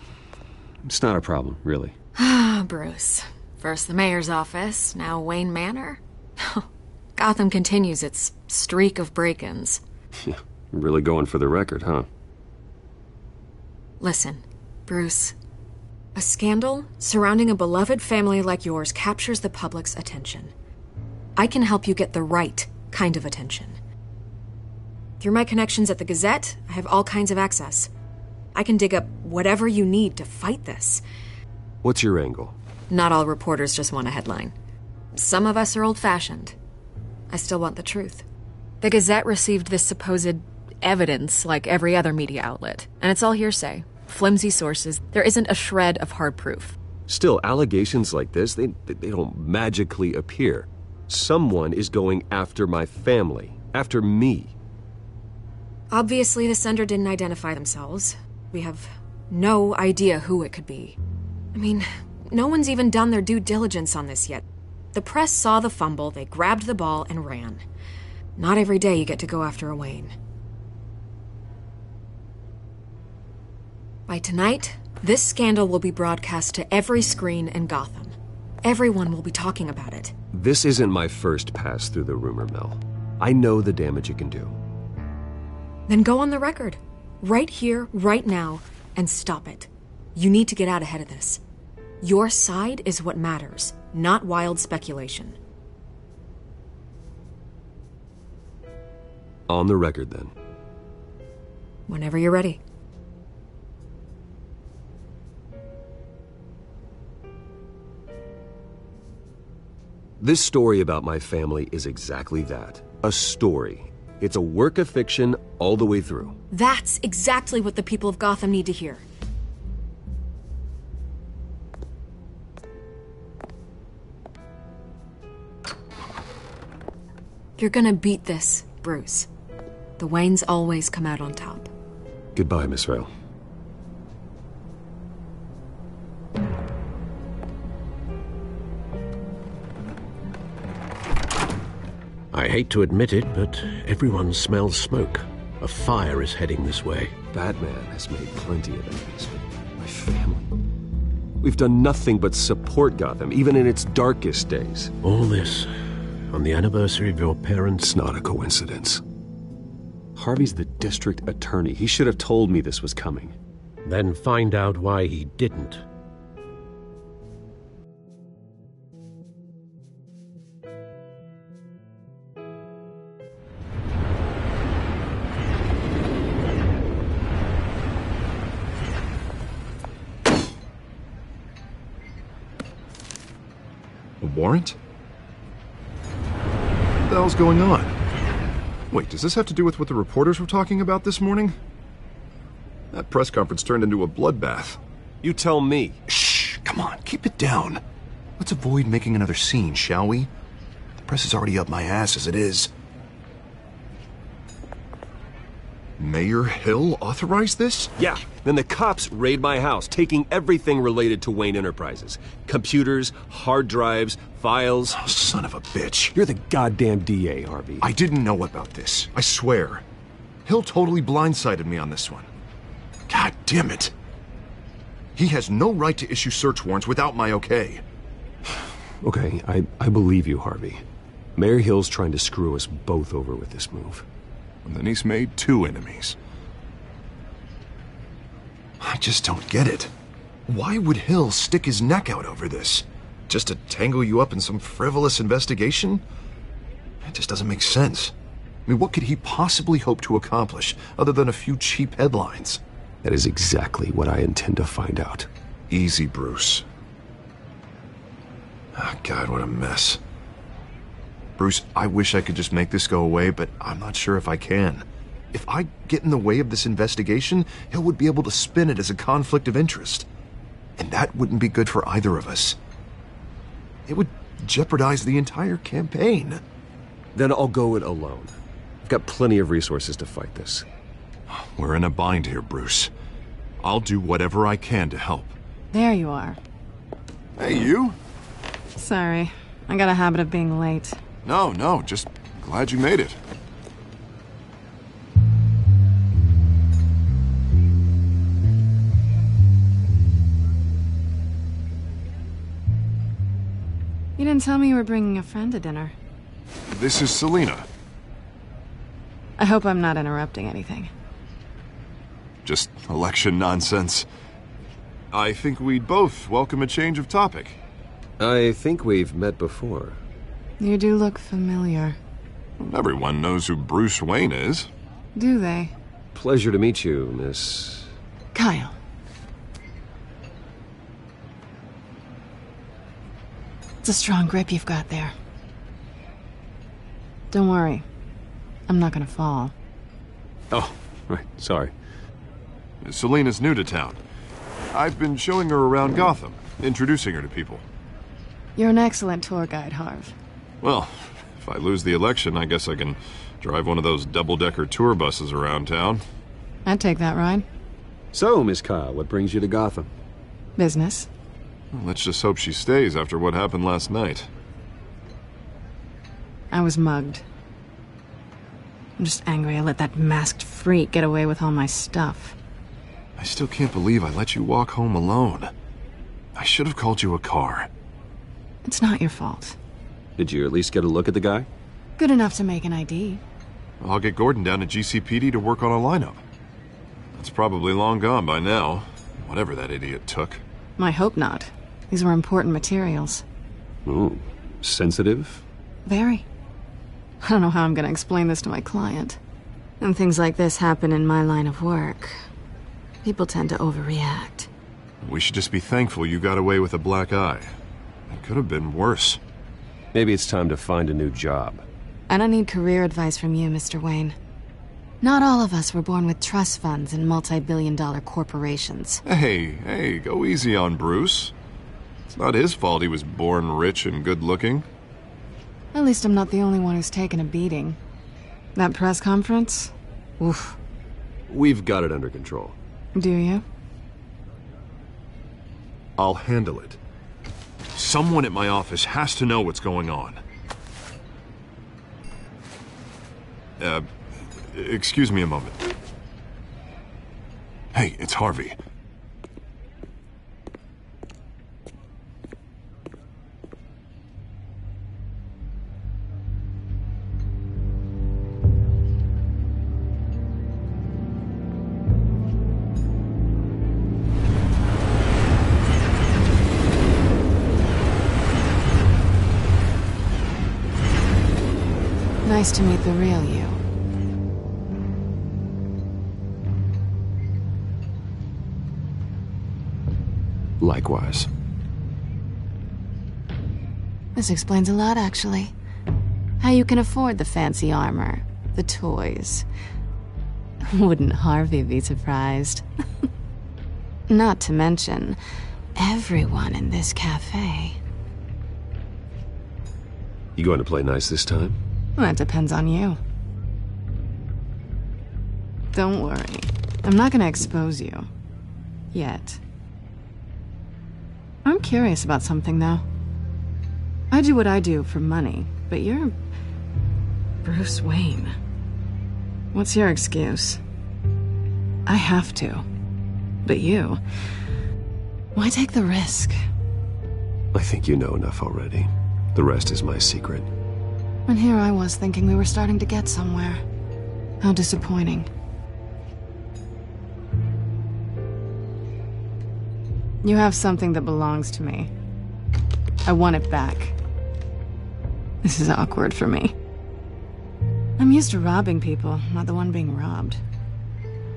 not a problem, really. Ah, Bruce. First the mayor's office, now Wayne Manor. Gotham continues its streak of break-ins. Yeah, really going for the record, huh? Listen, Bruce. A scandal surrounding a beloved family like yours captures the public's attention. I can help you get the right kind of attention. Through my connections at the Gazette, I have all kinds of access. I can dig up whatever you need to fight this. What's your angle? Not all reporters just want a headline. Some of us are old-fashioned. I still want the truth. The Gazette received this supposed evidence like every other media outlet, and it's all hearsay. Flimsy sources. There isn't a shred of hard proof. Still, allegations like this, they don't magically appear. Someone is going after my family, after me. Obviously, the sender didn't identify themselves. We have no idea who it could be. I mean, no one's even done their due diligence on this yet. The press saw the fumble, they grabbed the ball and ran. Not every day you get to go after a Wayne. By tonight, this scandal will be broadcast to every screen in Gotham. Everyone will be talking about it. This isn't my first pass through the rumor mill. I know the damage it can do. Then go on the record. Right here, right now, and stop it. You need to get out ahead of this. Your side is what matters, not wild speculation. On the record, then. Whenever you're ready. This story about my family is exactly that. A story. It's a work of fiction all the way through. That's exactly what the people of Gotham need to hear. You're gonna beat this, Bruce. The Waynes always come out on top. Goodbye, Miss Vale. I hate to admit it, but everyone smells smoke. A fire is heading this way. Batman has made plenty of enemies. My family. We've done nothing but support Gotham, even in its darkest days. All this on the anniversary of your parents'... It's not a coincidence. Harvey's the district attorney. He should have told me this was coming. Then find out why he didn't. A warrant? What the hell's going on? Wait, does this have to do with what the reporters were talking about this morning? That press conference turned into a bloodbath. You tell me. Shh, come on, keep it down. Let's avoid making another scene, shall we? The press is already up my ass as it is. Mayor Hill authorized this? Yeah. Then the cops raid my house, taking everything related to Wayne Enterprises. Computers, hard drives, files. Oh, son of a bitch. You're the goddamn DA, Harvey. I didn't know about this. I swear. Hill totally blindsided me on this one. God damn it. He has no right to issue search warrants without my okay. Okay, I believe you, Harvey. Mayor Hill's trying to screw us both over with this move. And then he's made 2 enemies. I just don't get it. Why would Hill stick his neck out over this? Just to tangle you up in some frivolous investigation? It just doesn't make sense. I mean, what could he possibly hope to accomplish other than a few cheap headlines? That is exactly what I intend to find out. Easy, Bruce. Oh, God, what a mess. Bruce, I wish I could just make this go away, but I'm not sure if I can. If I get in the way of this investigation, Hill would be able to spin it as a conflict of interest. And that wouldn't be good for either of us. It would jeopardize the entire campaign. Then I'll go it alone. I've got plenty of resources to fight this. We're in a bind here, Bruce. I'll do whatever I can to help. There you are. Hey, you? Sorry. I got a habit of being late. No, just glad you made it. You didn't tell me you were bringing a friend to dinner. This is Selina. I hope I'm not interrupting anything. Just election nonsense. I think we'd both welcome a change of topic. I think we've met before. You do look familiar. Everyone knows who Bruce Wayne is. Do they? Pleasure to meet you, Miss... Kyle. It's a strong grip you've got there. Don't worry. I'm not gonna fall. Oh, right, sorry. Selina's new to town. I've been showing her around Gotham, introducing her to people. You're an excellent tour guide, Harv. Well, if I lose the election, I guess I can drive one of those double-decker tour buses around town. I'd take that ride. So, Miss Kyle, what brings you to Gotham? Business. Well, let's just hope she stays after what happened last night. I was mugged. I'm just angry I let that masked freak get away with all my stuff. I still can't believe I let you walk home alone. I should have called you a car. It's not your fault. Did you at least get a look at the guy? Good enough to make an ID. I'll get Gordon down to GCPD to work on a lineup. That's probably long gone by now, whatever that idiot took. I hope not. These were important materials. Ooh, sensitive? Very. I don't know how I'm gonna explain this to my client. And things like this happen in my line of work. People tend to overreact. We should just be thankful you got away with a black eye. It could have been worse. Maybe it's time to find a new job. I don't need career advice from you, Mr. Wayne. Not all of us were born with trust funds and multi-billion-dollar corporations. Hey, go easy on Bruce. It's not his fault he was born rich and good-looking. At least I'm not the only one who's taken a beating. That press conference? Oof. We've got it under control. Do you? I'll handle it. Someone at my office has to know what's going on. Excuse me a moment. Hey, it's Harvey. Nice to meet the real you. Likewise. This explains a lot, actually. How you can afford the fancy armor, the toys. Wouldn't Harvey be surprised? Not to mention, everyone in this cafe. You going to play nice this time? Well, that depends on you. Don't worry. I'm not gonna expose you. Yet. I'm curious about something, though. I do what I do for money, but you're... Bruce Wayne. What's your excuse? I have to. But you... Why take the risk? I think you know enough already. The rest is my secret. And here I was thinking we were starting to get somewhere. How disappointing. You have something that belongs to me. I want it back. This is awkward for me. I'm used to robbing people, not the one being robbed.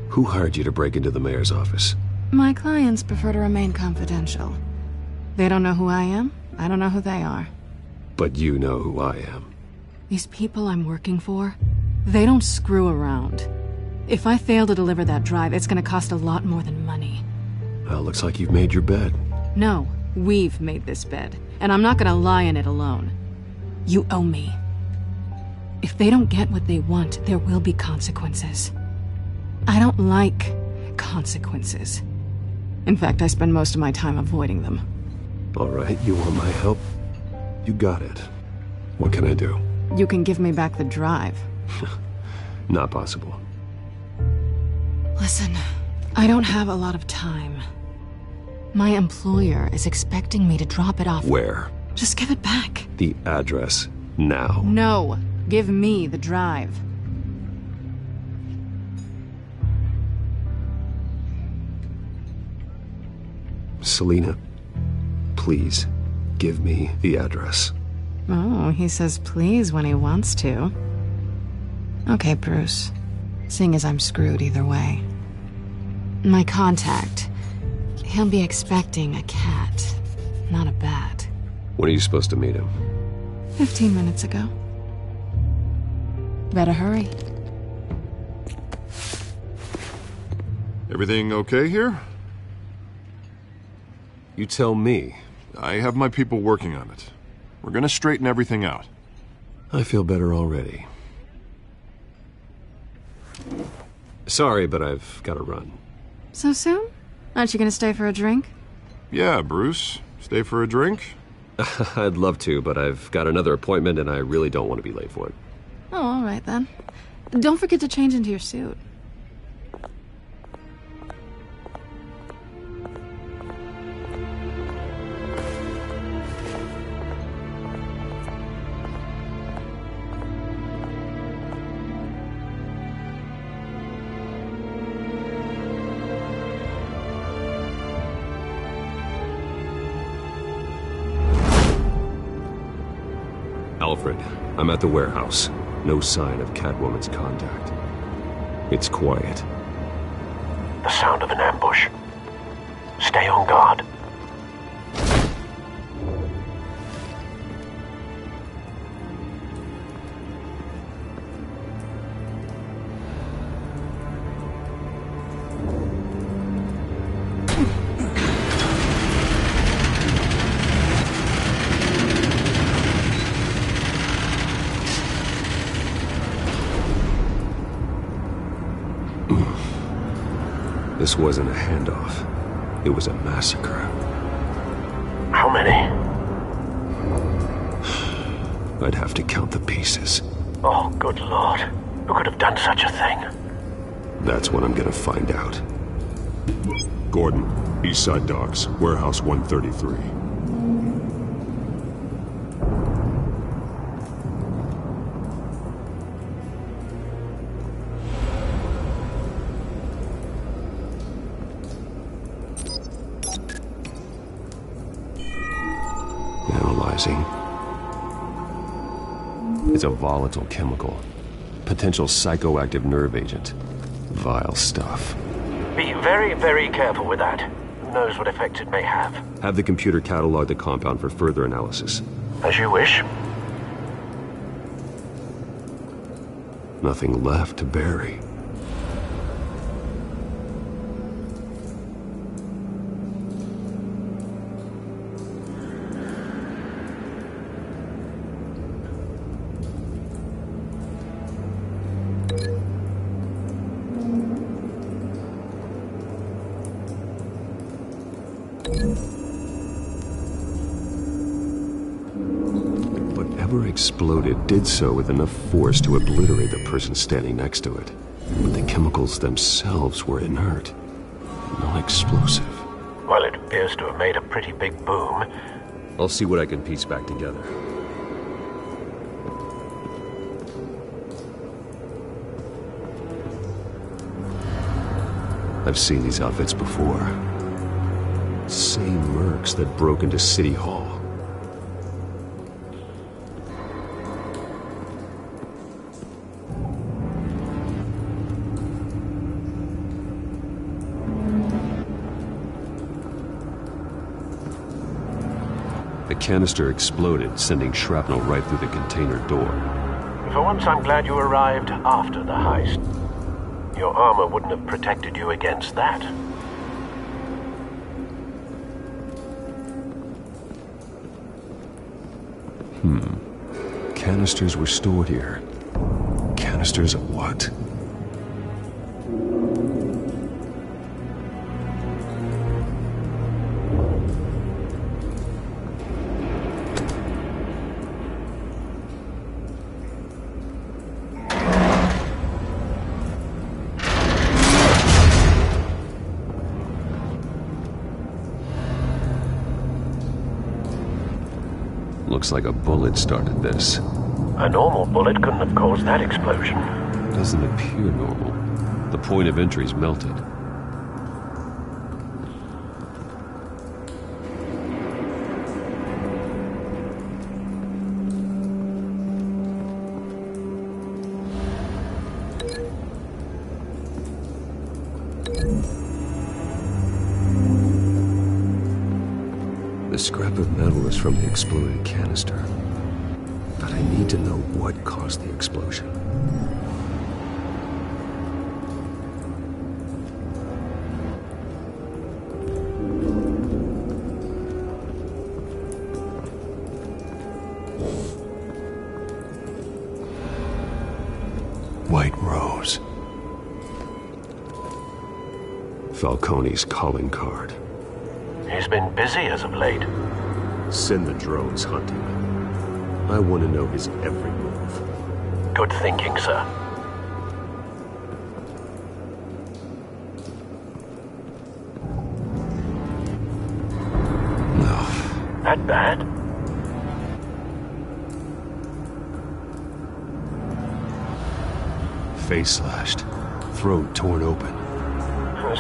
Who hired you to break into the mayor's office? My clients prefer to remain confidential. They don't know who I am, I don't know who they are. But you know who I am. These people I'm working for, they don't screw around. If I fail to deliver that drive, it's gonna cost a lot more than money. Well, looks like you've made your bed. No, we've made this bed, and I'm not gonna lie in it alone. You owe me. If they don't get what they want, there will be consequences. I don't like consequences. In fact, I spend most of my time avoiding them. All right, you want my help? You got it. What can I do? You can give me back the drive. Not possible. Listen, I don't have a lot of time. My employer is expecting me to drop it off. Where? Just give it back. The address, now. No, give me the drive. Selina, please, give me the address. Oh, he says please when he wants to. Okay, Bruce. Seeing as I'm screwed either way. My contact. He'll be expecting a cat, not a bat. When are you supposed to meet him? 15 minutes ago. Better hurry. Everything okay here? You tell me. I have my people working on it. We're gonna straighten everything out. I feel better already. Sorry, but I've got to run. So soon? Aren't you gonna stay for a drink? Yeah, Bruce. Stay for a drink? I'd love to, but I've got another appointment and I really don't want to be late for it. Oh, all right then. Don't forget to change into your suit. Alfred, I'm at the warehouse. No sign of Catwoman's contact. It's quiet. The sound of an ambush. Stay on guard. This wasn't a handoff. It was a massacre. How many? I'd have to count the pieces. Oh, good Lord. Who could have done such a thing? That's what I'm gonna find out. Gordon, Eastside Docks, Warehouse 133. Analyzing. It's a volatile chemical. Potential psychoactive nerve agent. Vile stuff. Be very, very careful with that. Who knows what effect it may have. Have the computer catalog the compound for further analysis. As you wish. Nothing left to bury. Whatever exploded did so with enough force to obliterate the person standing next to it. But the chemicals themselves were inert, not explosive. Well, it appears to have made a pretty big boom. I'll see what I can piece back together. I've seen these outfits before. Same mercs that broke into City Hall. The canister exploded, sending shrapnel right through the container door. For once, I'm glad you arrived after the heist. Your armor wouldn't have protected you against that. Canisters were stored here. Canisters of what? Looks like a bullet started this. A normal bullet couldn't have caused that explosion. Doesn't appear normal. The point of entry's melted. The scrap of metal is from the exploded canister. But I need to know what caused the explosion. White Rose. Falcone's calling card. He's been busy as of late. Send the drones hunting. I want to know his every move. Good thinking, sir. No. That bad? Face slashed. Throat torn open.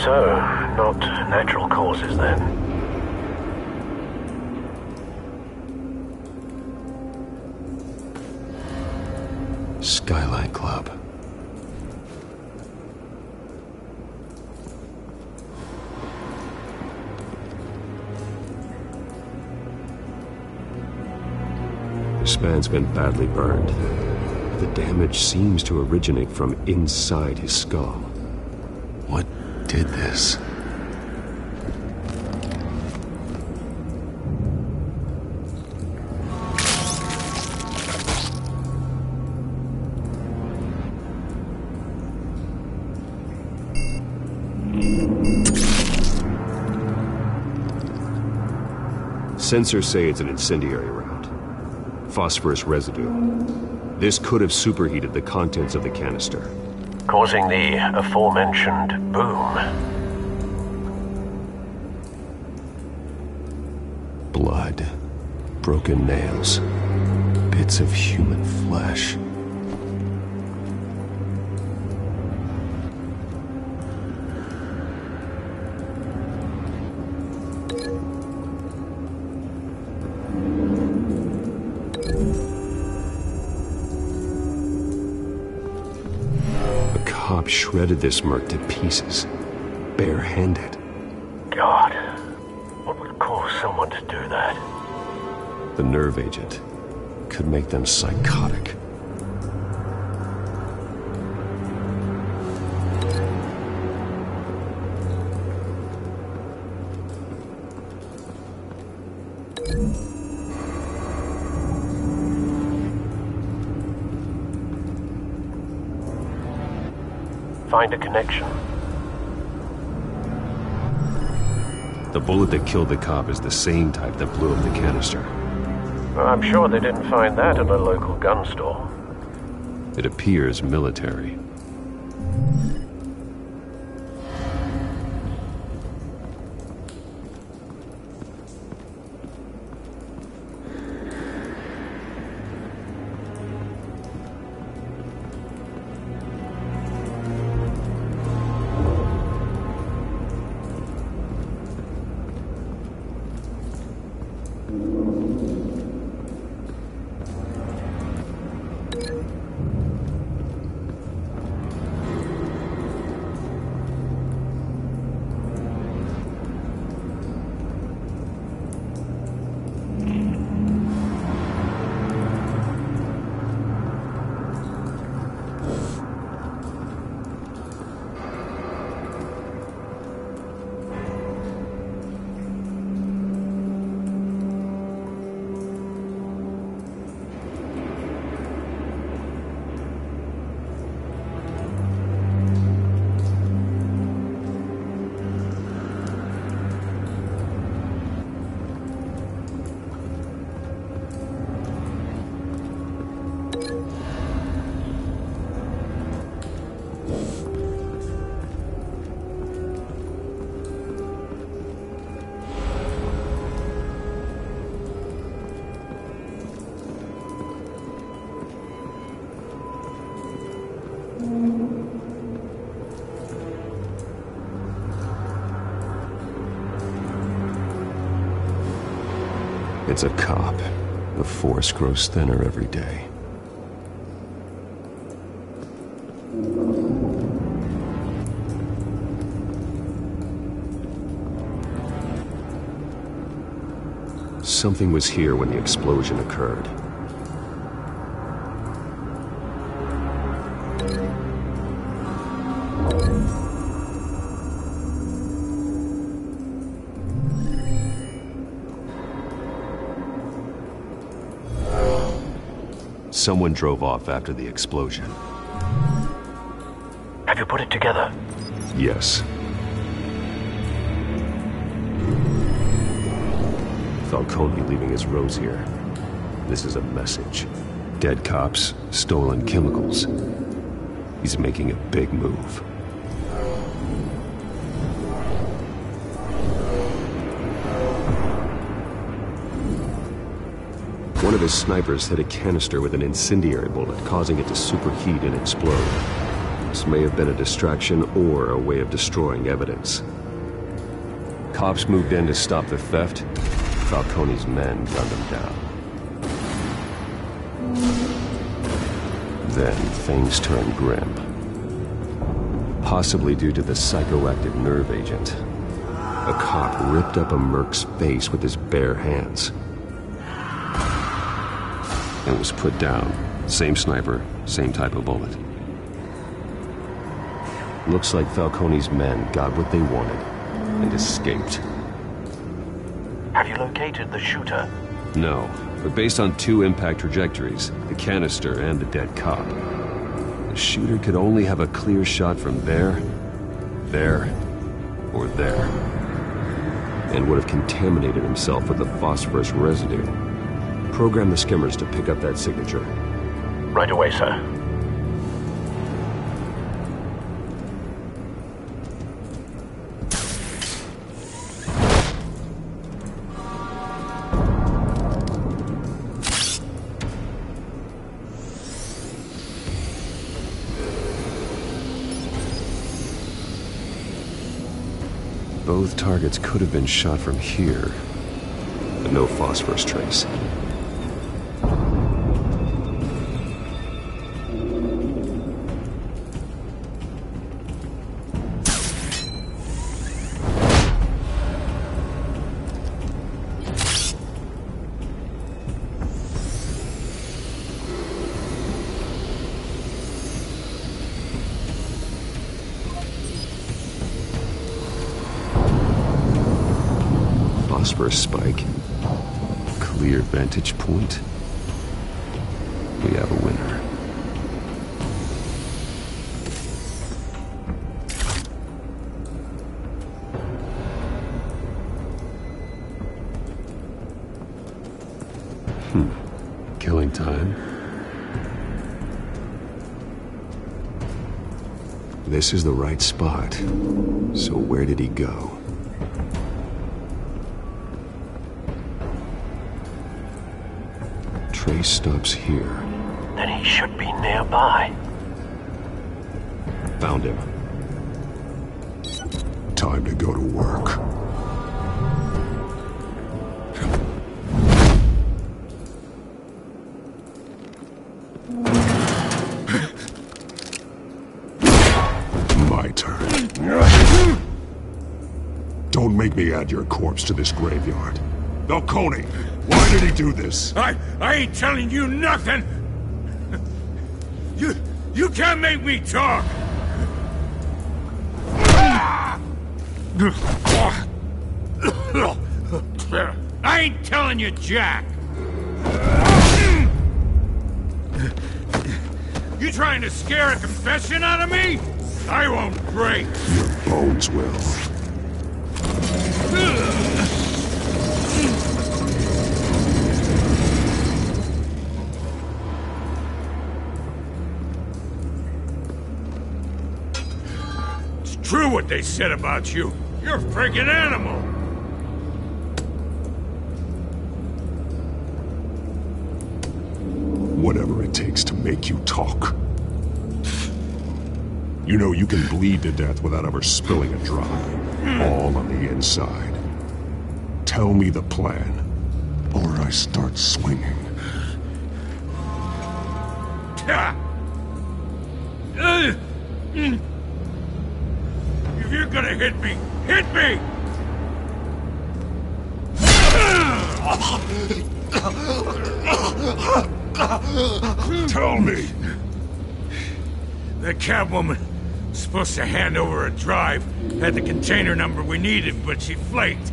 So, not natural causes then. Skyline Club. This man's been badly burned. The damage seems to originate from inside his skull. What did this? Sensors say it's an incendiary round. Phosphorus residue. This could have superheated the contents of the canister, causing the aforementioned boom. Blood. Broken nails. Bits of human flesh. Shredded this merc to pieces, barehanded. God, what would cause someone to do that? The nerve agent could make them psychotic. Find a connection. The bullet that killed the cop is the same type that blew up the canister. I'm sure they didn't find that in a local gun store. It appears military. It's a cop. The force grows thinner every day. Something was here when the explosion occurred. Someone drove off after the explosion. Have you put it together? Yes. Falcone leaving his rose here. This is a message. Dead cops, stolen chemicals. He's making a big move. One of his snipers hit a canister with an incendiary bullet, causing it to superheat and explode. This may have been a distraction or a way of destroying evidence. Cops moved in to stop the theft. Falcone's men gunned him down. Then things turned grim. Possibly due to the psychoactive nerve agent. A cop ripped up a merc's face with his bare hands. And was put down. Same sniper, same type of bullet. Looks like Falcone's men got what they wanted and escaped. Have you located the shooter? No, but based on two impact trajectories, the canister and the dead cop, the shooter could only have a clear shot from there, or there, and would have contaminated himself with the phosphorus residue. Program the skimmers to pick up that signature. Right away, sir. Both targets could have been shot from here, but no phosphorus trace. Phosphorus spike. Clear vantage point. We have a winner. Killing time. This is the right spot. So where did he go? Trace stops here. Then he should be nearby. Found him. Time to go to work. My turn. Don't make me add your corpse to this graveyard. Falcone, why did he do this? I ain't telling you nothing! You can't make me talk! I ain't telling you jack! You trying to scare a confession out of me? I won't break! Your bones will. It's true what they said about you. You're a friggin' animal! Whatever it takes to make you talk. You know you can bleed to death without ever spilling a drop. All on the inside. Tell me the plan, or I start swinging. If you're gonna hit me, hit me! Tell me! The Catwoman was supposed to hand over a drive, had the container number we needed, but she flaked.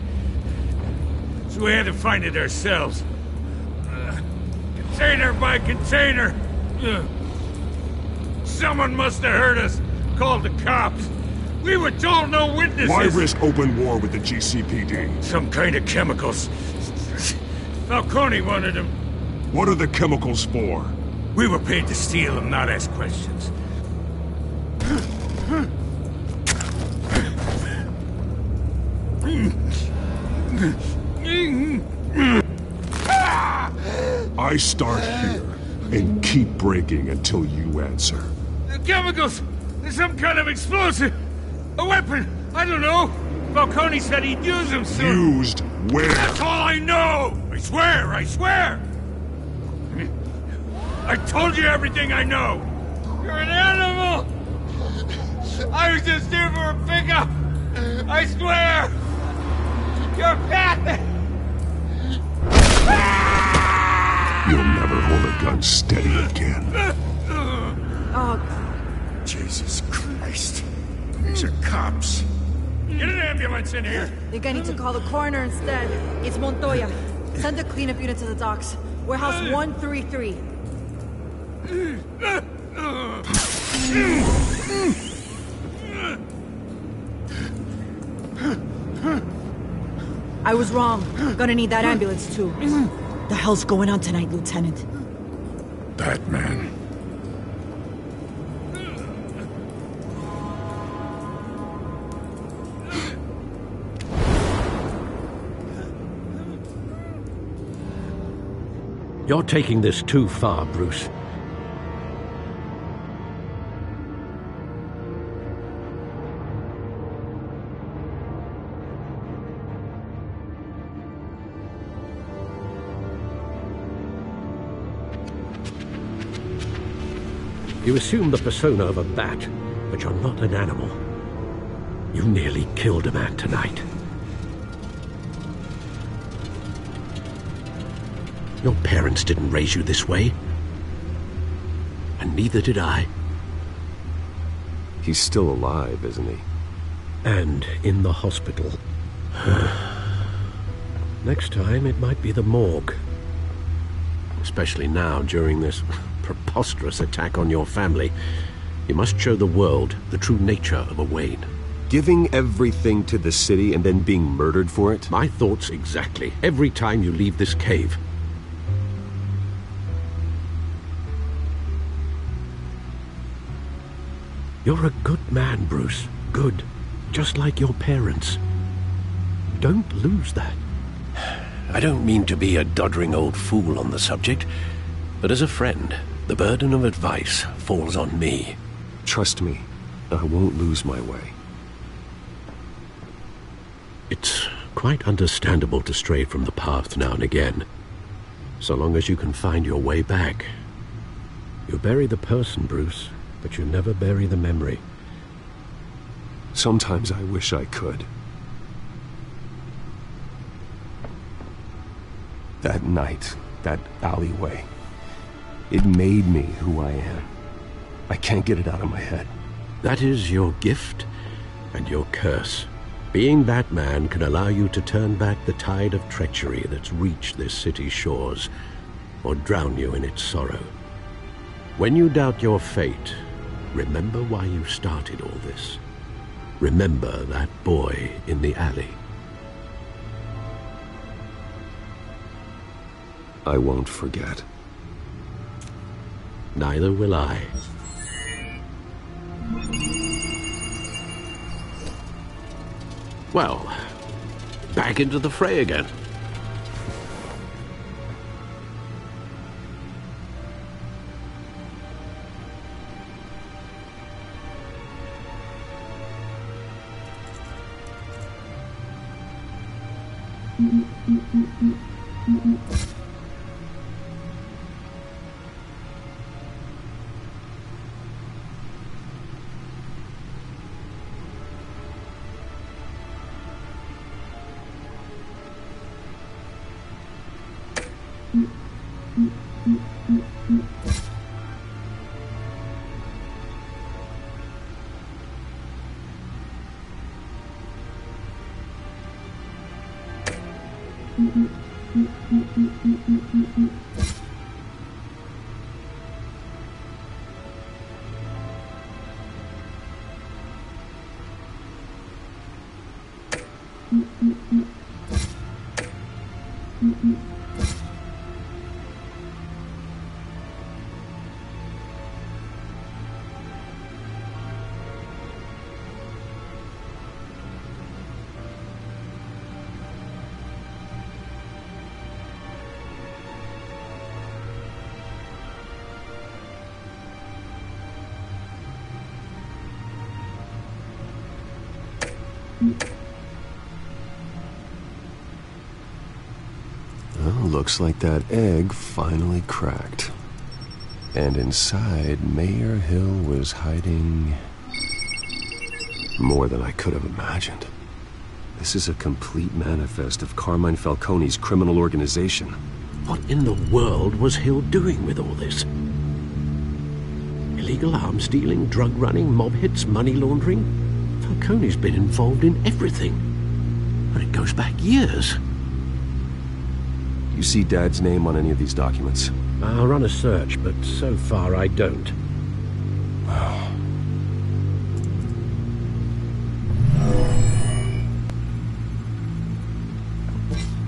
So we had to find it ourselves. Container by container. Someone must have heard us, called the cops. We were told no witnesses. Why risk open war with the GCPD? Some kind of chemicals. Falcone wanted them. What are the chemicals for? We were paid to steal them, not ask questions. I start here and keep breaking until you answer. The chemicals! There's some kind of explosive! A weapon! I don't know! Falcone said he'd use them soon! Used where? That's all I know! I swear! I swear! I told you everything I know! You're an animal! I was just here for a pickup! I swear! You're pathetic! You'll never hold a gun steady again. Oh, Jesus Christ. These are cops. Get an ambulance in here! I think I need to call the coroner instead. It's Montoya. Send a cleanup unit to the docks. Warehouse 133. I was wrong. Gonna need that ambulance too. The hell's going on tonight, Lieutenant? Batman. You're taking this too far, Bruce. You assume the persona of a bat, but you're not an animal. You nearly killed a man tonight. Your parents didn't raise you this way. And neither did I. He's still alive, isn't he? And in the hospital. Next time, it might be the morgue. Especially now, during this preposterous attack on your family. You must show the world the true nature of a Wayne. Giving everything to the city and then being murdered for it? My thoughts exactly. Every time you leave this cave. You're a good man, Bruce. Good. Just like your parents. Don't lose that. I don't mean to be a doddering old fool on the subject, but as a friend, the burden of advice falls on me. Trust me, I won't lose my way. It's quite understandable to stray from the path now and again, so long as you can find your way back. You bury the person, Bruce, but you never bury the memory. Sometimes I wish I could. That night, that alleyway, it made me who I am. I can't get it out of my head. That is your gift and your curse. Being Batman can allow you to turn back the tide of treachery that's reached this city's shores, or drown you in its sorrow. When you doubt your fate, remember why you started all this. Remember that boy in the alley. I won't forget. Neither will I. Well, back into the fray again. Well, looks like that egg finally cracked. And inside, Mayor Hill was hiding more than I could have imagined. This is a complete manifest of Carmine Falcone's criminal organization. What in the world was Hill doing with all this? Illegal arms dealing, drug running, mob hits, money laundering? Falcone's been involved in everything. And it goes back years. You see Dad's name on any of these documents? I'll run a search, but so far I don't.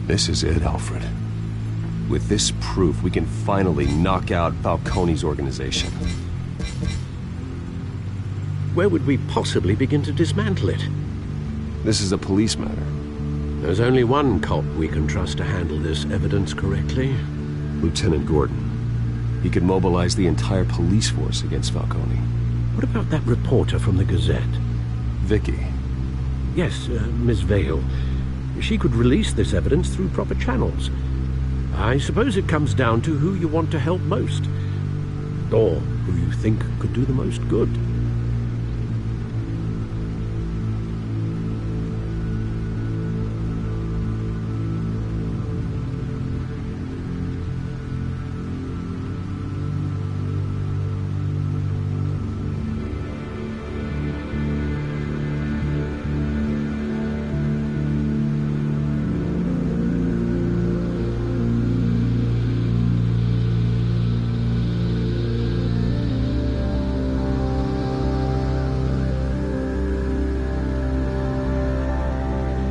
This is it, Alfred. With this proof, we can finally knock out Falcone's organization. Where would we possibly begin to dismantle it? This is a police matter. There's only one cop we can trust to handle this evidence correctly. Lieutenant Gordon. He could mobilize the entire police force against Falcone. What about that reporter from the Gazette? Vicky. Yes, Miss Vale. She could release this evidence through proper channels. I suppose it comes down to who you want to help most. Or who you think could do the most good.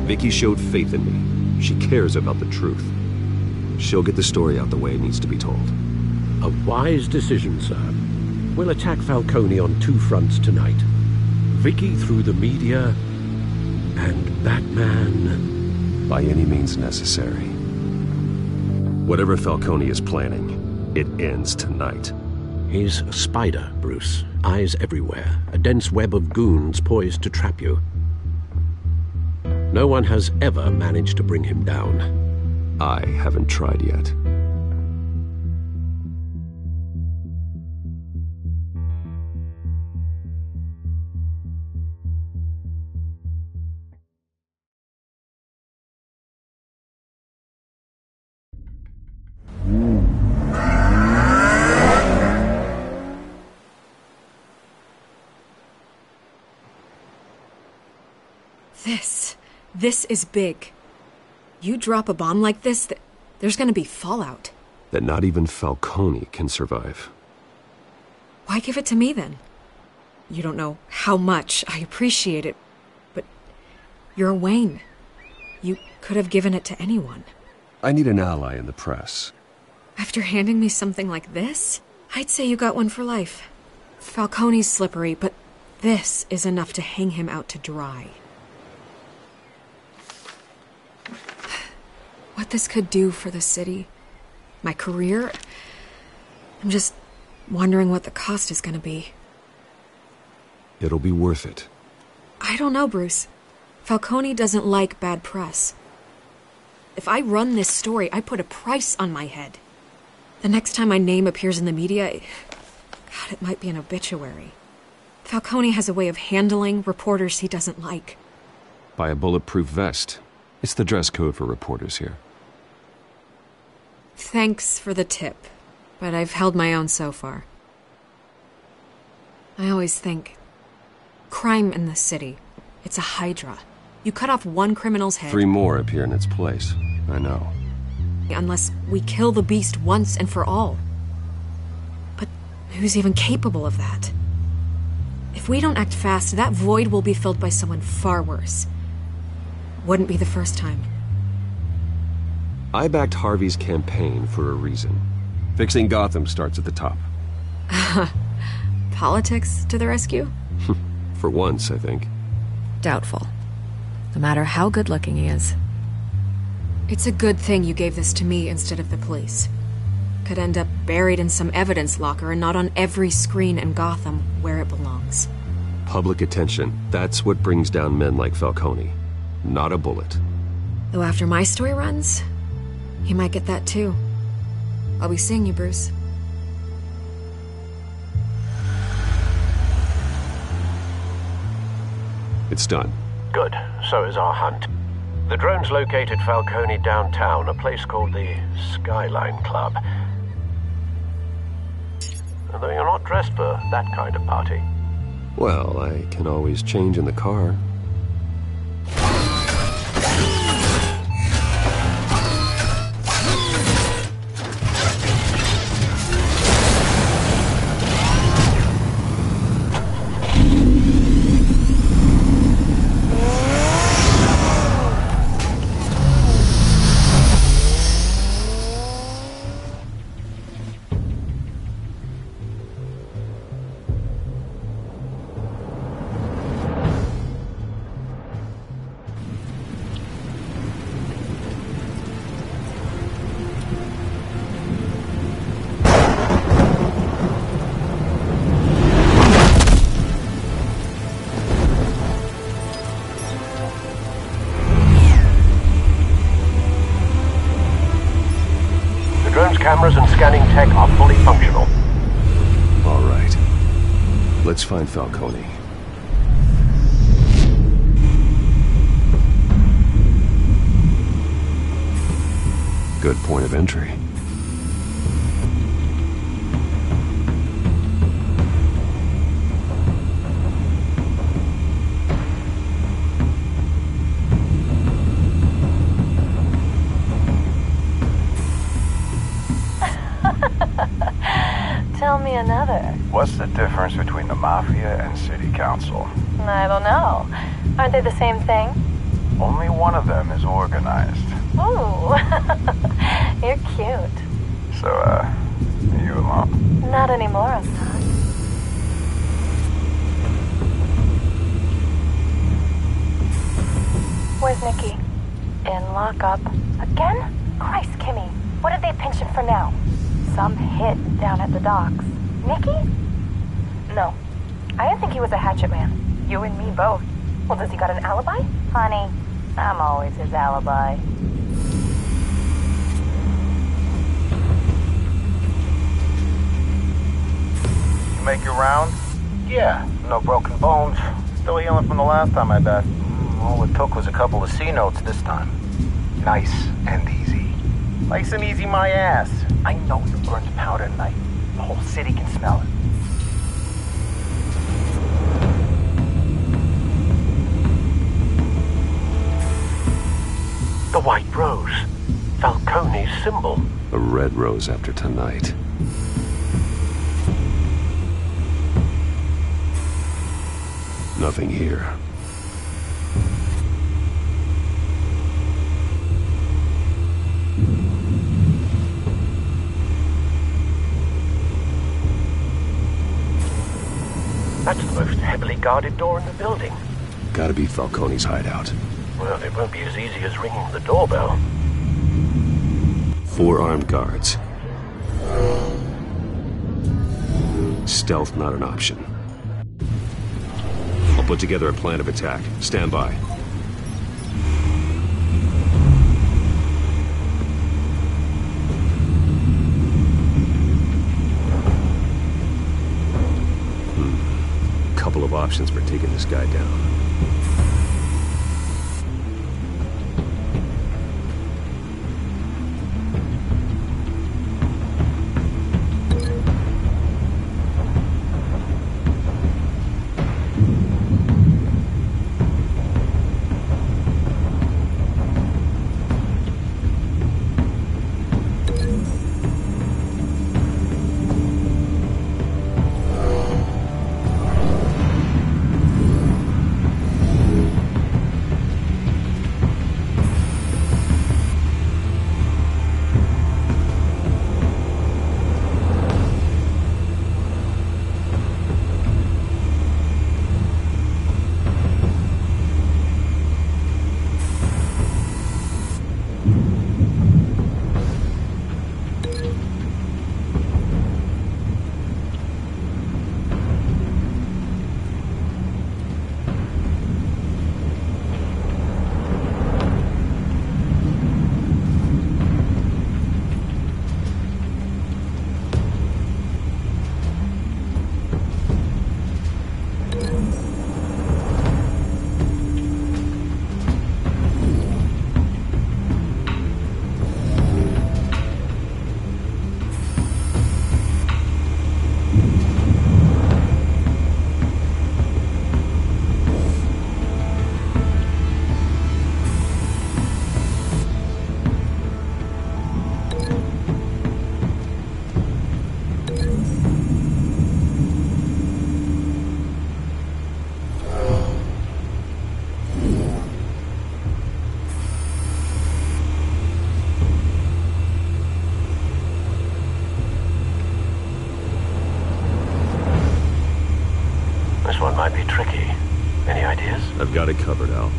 Vicky showed faith in me. She cares about the truth. She'll get the story out the way it needs to be told. A wise decision, sir. We'll attack Falcone on two fronts tonight. Vicky through the media, and Batman... By any means necessary. Whatever Falcone is planning, it ends tonight. He's a spider, Bruce. Eyes everywhere. A dense web of goons poised to trap you. No one has ever managed to bring him down. I haven't tried yet. This is big. You drop a bomb like this, there's gonna be fallout. That not even Falcone can survive. Why give it to me, then? You don't know how much I appreciate it, but you're Wayne. You could have given it to anyone. I need an ally in the press. After handing me something like this, I'd say you got one for life. Falcone's slippery, but this is enough to hang him out to dry. What this could do for the city, my career, I'm just wondering what the cost is gonna be. It'll be worth it. I don't know, Bruce. Falcone doesn't like bad press. If I run this story, I put a price on my head. The next time my name appears in the media, God, it might be an obituary. Falcone has a way of handling reporters he doesn't like. Buy a bulletproof vest. It's the dress code for reporters here. Thanks for the tip, but I've held my own so far. I always think, crime in the city, it's a hydra. You cut off one criminal's head... 3 more appear in its place. I know. Unless we kill the beast once and for all. But who's even capable of that? If we don't act fast, that void will be filled by someone far worse. Wouldn't be the first time. I backed Harvey's campaign for a reason. Fixing Gotham starts at the top. Politics to the rescue? For once, I think. Doubtful. No matter how good-looking he is. It's a good thing you gave this to me instead of the police. Could end up buried in some evidence locker and not on every screen in Gotham where it belongs. Public attention. That's what brings down men like Falcone. Not a bullet. Though after my story runs, he might get that too. I'll be seeing you, Bruce. It's done. Good. So is our hunt. The drone's located Falcone downtown, a place called the Skyline Club. Though you're not dressed for that kind of party. Well, I can always change in the car. Cameras and scanning tech are fully functional. All right. Let's find Falcone. Good point of entry. Tell me another. What's the difference between the Mafia and City Council? I don't know. Aren't they the same thing? Only one of them is organized. Ooh, you're cute. So, are you alone? Not anymore, I'm not. Where's Nikki? In lockup. Again? Christ, Kimmy. What did they pinch him for now? Some hit down at the docks. Nikki? No. I didn't think he was a hatchet man. You and me both. Well, does he got an alibi? Honey, I'm always his alibi. You make your round? Yeah, no broken bones. Still healing from the last time I died. All it took was a couple of C notes this time. Nice and easy. Nice and easy my ass. I know you burned powder tonight. The whole city can smell it. The white rose. Falcone's symbol. A red rose after tonight. Nothing here. That's the most heavily guarded door in the building. Gotta be Falcone's hideout. Well, it won't be as easy as ringing the doorbell. 4 armed guards. Stealth not an option. I'll put together a plan of attack. Stand by. Couple of options for taking this guy down. This one might be tricky. Any ideas? I've got it covered, Al.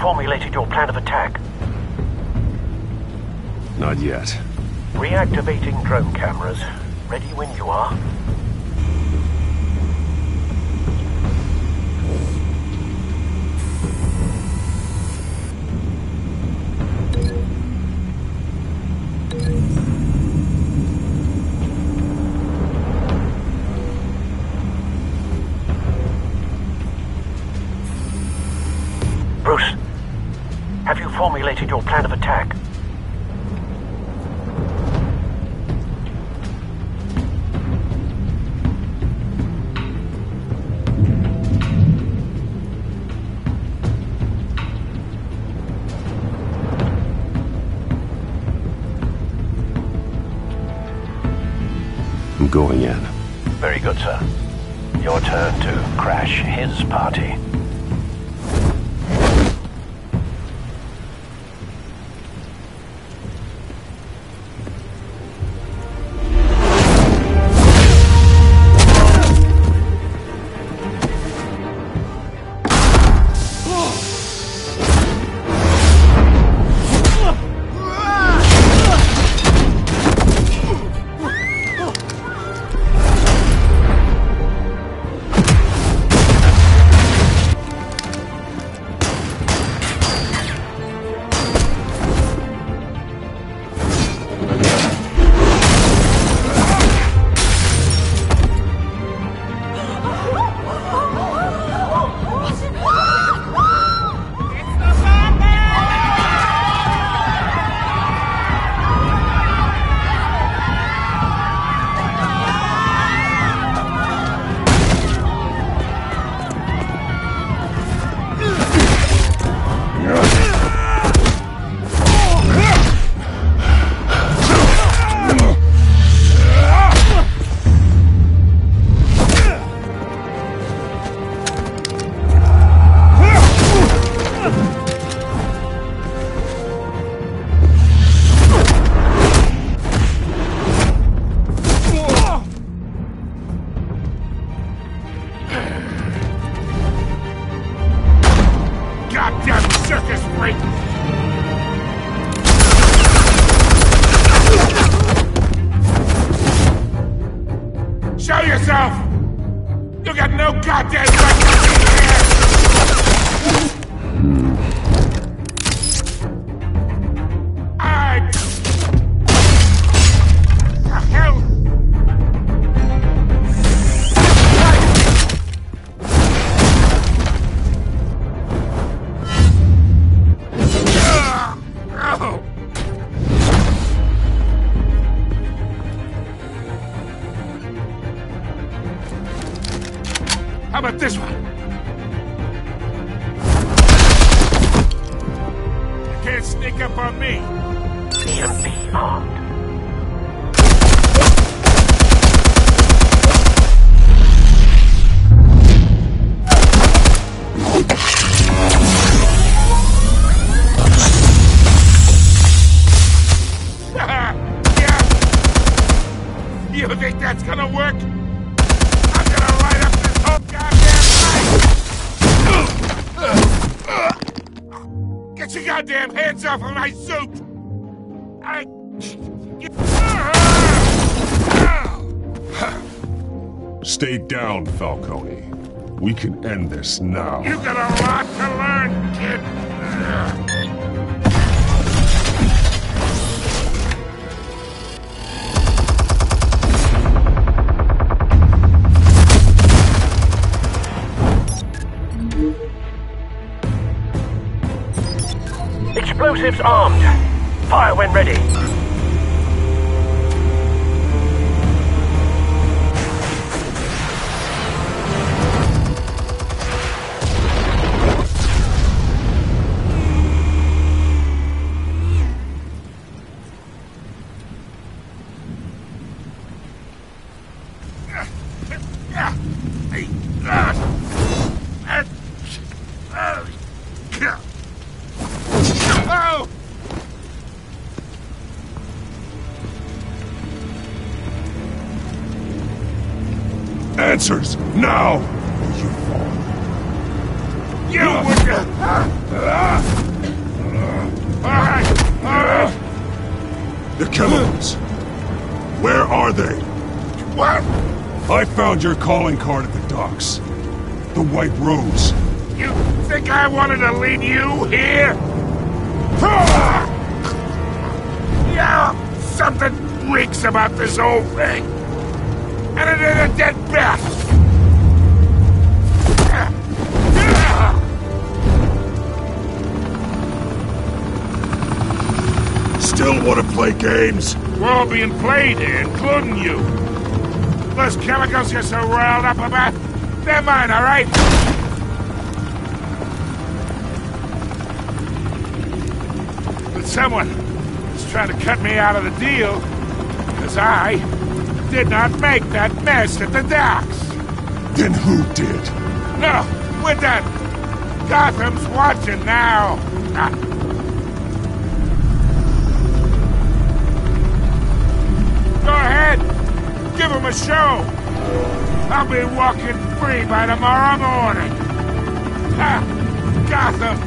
Formulated your plan of attack? Not yet. Reactivating drone cameras. Ready when you are. formulated your plan of attack? I'm going in. Very good, sir. Your turn to crash his party. How about this one? You can't sneak up on me. EMP armed. You think that's gonna work? I'm gonna light up this whole goddamn place! Get your goddamn hands off of my suit! Stay down, Falcone. We can end this now. You got a lot to learn, kid! Explosives armed. Fire when ready. Answers, now! You would... Alright! The chemicals. Where are they? What? I found your calling card at the docks. The White Rose. You think I wanted to leave you here? Yeah, something reeks about this whole thing. And it is a dead bat! still want to play games? We're all being played here, including you. Those chemicals you're so riled up about, they're mine, all right? But someone is trying to cut me out of the deal, because I did not make that mess at the docks. Then who did? No, we're done. Gotham's watching now. Go ahead. Give him a show. I'll be walking free by tomorrow morning. Gotham.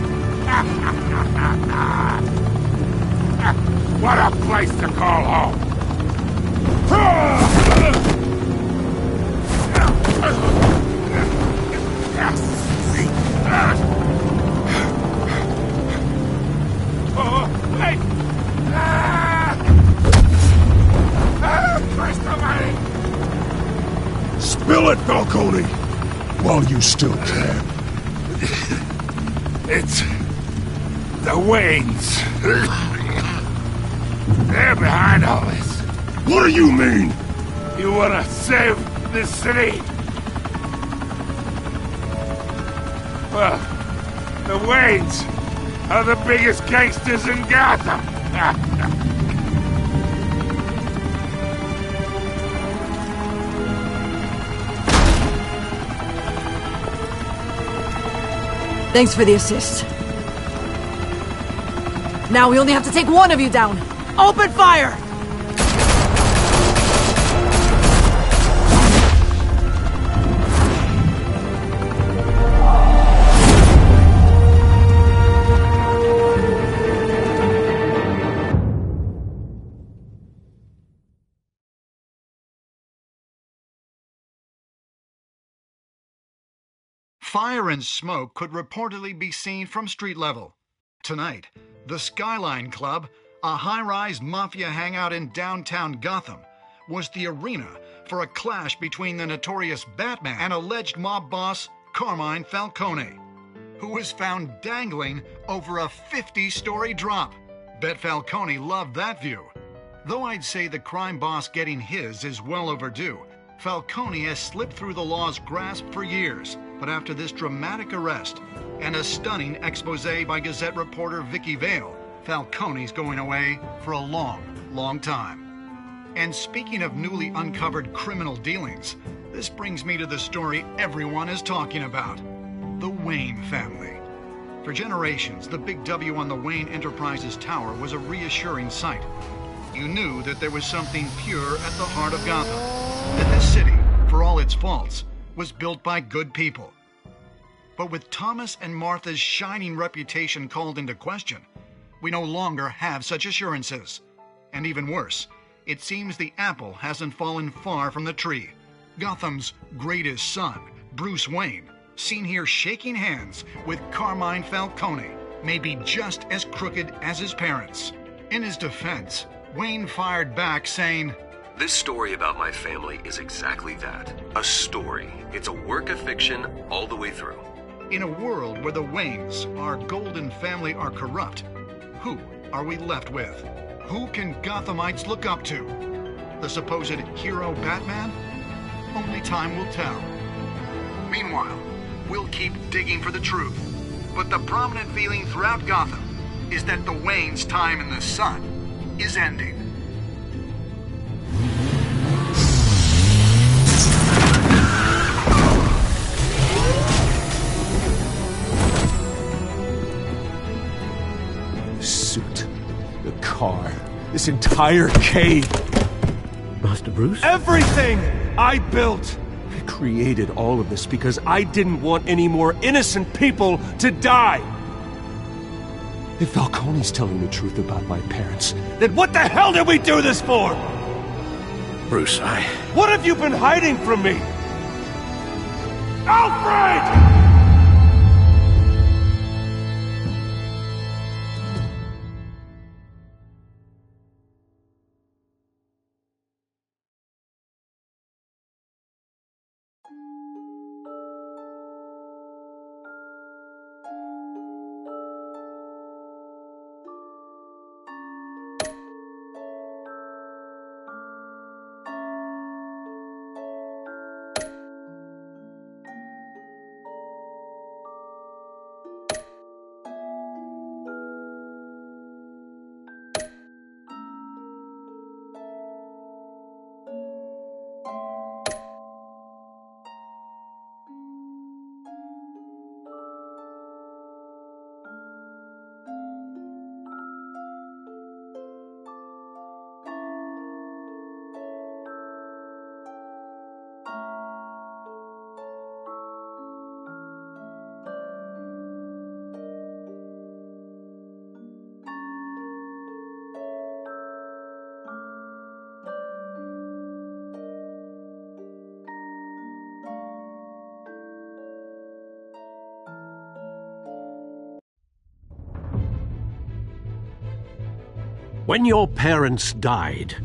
What a place to call home. Oh, wait! Christ almighty! Spill it, Falcone! While you still can. It's the Waynes. They're behind all this. What do you mean? You wanna save this city? Well, the Waynes are the biggest gangsters in Gotham. Thanks for the assist. Now we only have to take one of you down. Open fire! Fire and smoke could reportedly be seen from street level. Tonight, the Skyline Club, a high-rise mafia hangout in downtown Gotham, was the arena for a clash between the notorious Batman and alleged mob boss Carmine Falcone, who was found dangling over a 50-story drop. Bet Falcone loved that view. Though I'd say the crime boss getting his is well overdue, Falcone has slipped through the law's grasp for years. But after this dramatic arrest and a stunning expose by Gazette reporter Vicky Vale, Falcone's going away for a long, long time. And speaking of newly uncovered criminal dealings, this brings me to the story everyone is talking about: the Wayne family. For generations, the big W on the Wayne Enterprises Tower was a reassuring sight. You knew that there was something pure at the heart of Gotham, that this city, for all its faults, was built by good people. But with Thomas and Martha's shining reputation called into question, we no longer have such assurances. And even worse, it seems the apple hasn't fallen far from the tree. Gotham's greatest son, Bruce Wayne, seen here shaking hands with Carmine Falcone, may be just as crooked as his parents. In his defense, Wayne fired back saying, "This story about my family is exactly that. A story. It's a work of fiction all the way through." In a world where the Waynes, our golden family, are corrupt, who are we left with? Who can Gothamites look up to? The supposed hero Batman? Only time will tell. Meanwhile, we'll keep digging for the truth. But the prominent feeling throughout Gotham is that the Waynes' time in the sun is ending. The suit, the car, this entire cave. Master Bruce? Everything I built! I created all of this because I didn't want any more innocent people to die. If Falcone's telling the truth about my parents, then what the hell did we do this for? Bruce, What have you been hiding from me? Alfred! When your parents died,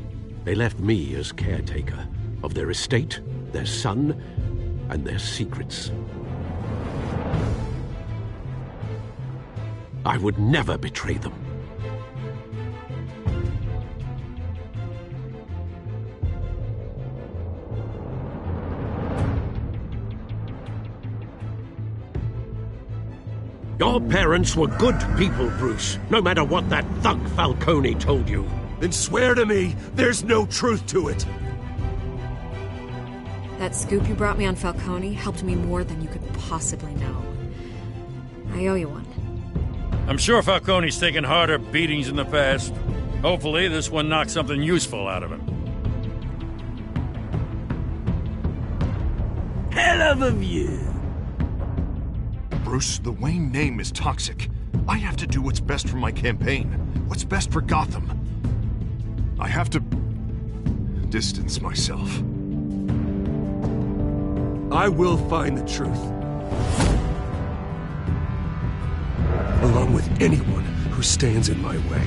they left me as caretaker of their estate, their son, and their secrets. I would never betray them. Your parents were good people, Bruce, no matter what that thug Falcone told you. Then swear to me there's no truth to it. That scoop you brought me on Falcone helped me more than you could possibly know. I owe you one. I'm sure Falcone's taken harder beatings in the past. Hopefully this one knocks something useful out of him. Hell of a view. Bruce, the Wayne name is toxic. I have to do what's best for my campaign. What's best for Gotham. I have to distance myself. I will find the truth. Along with anyone who stands in my way.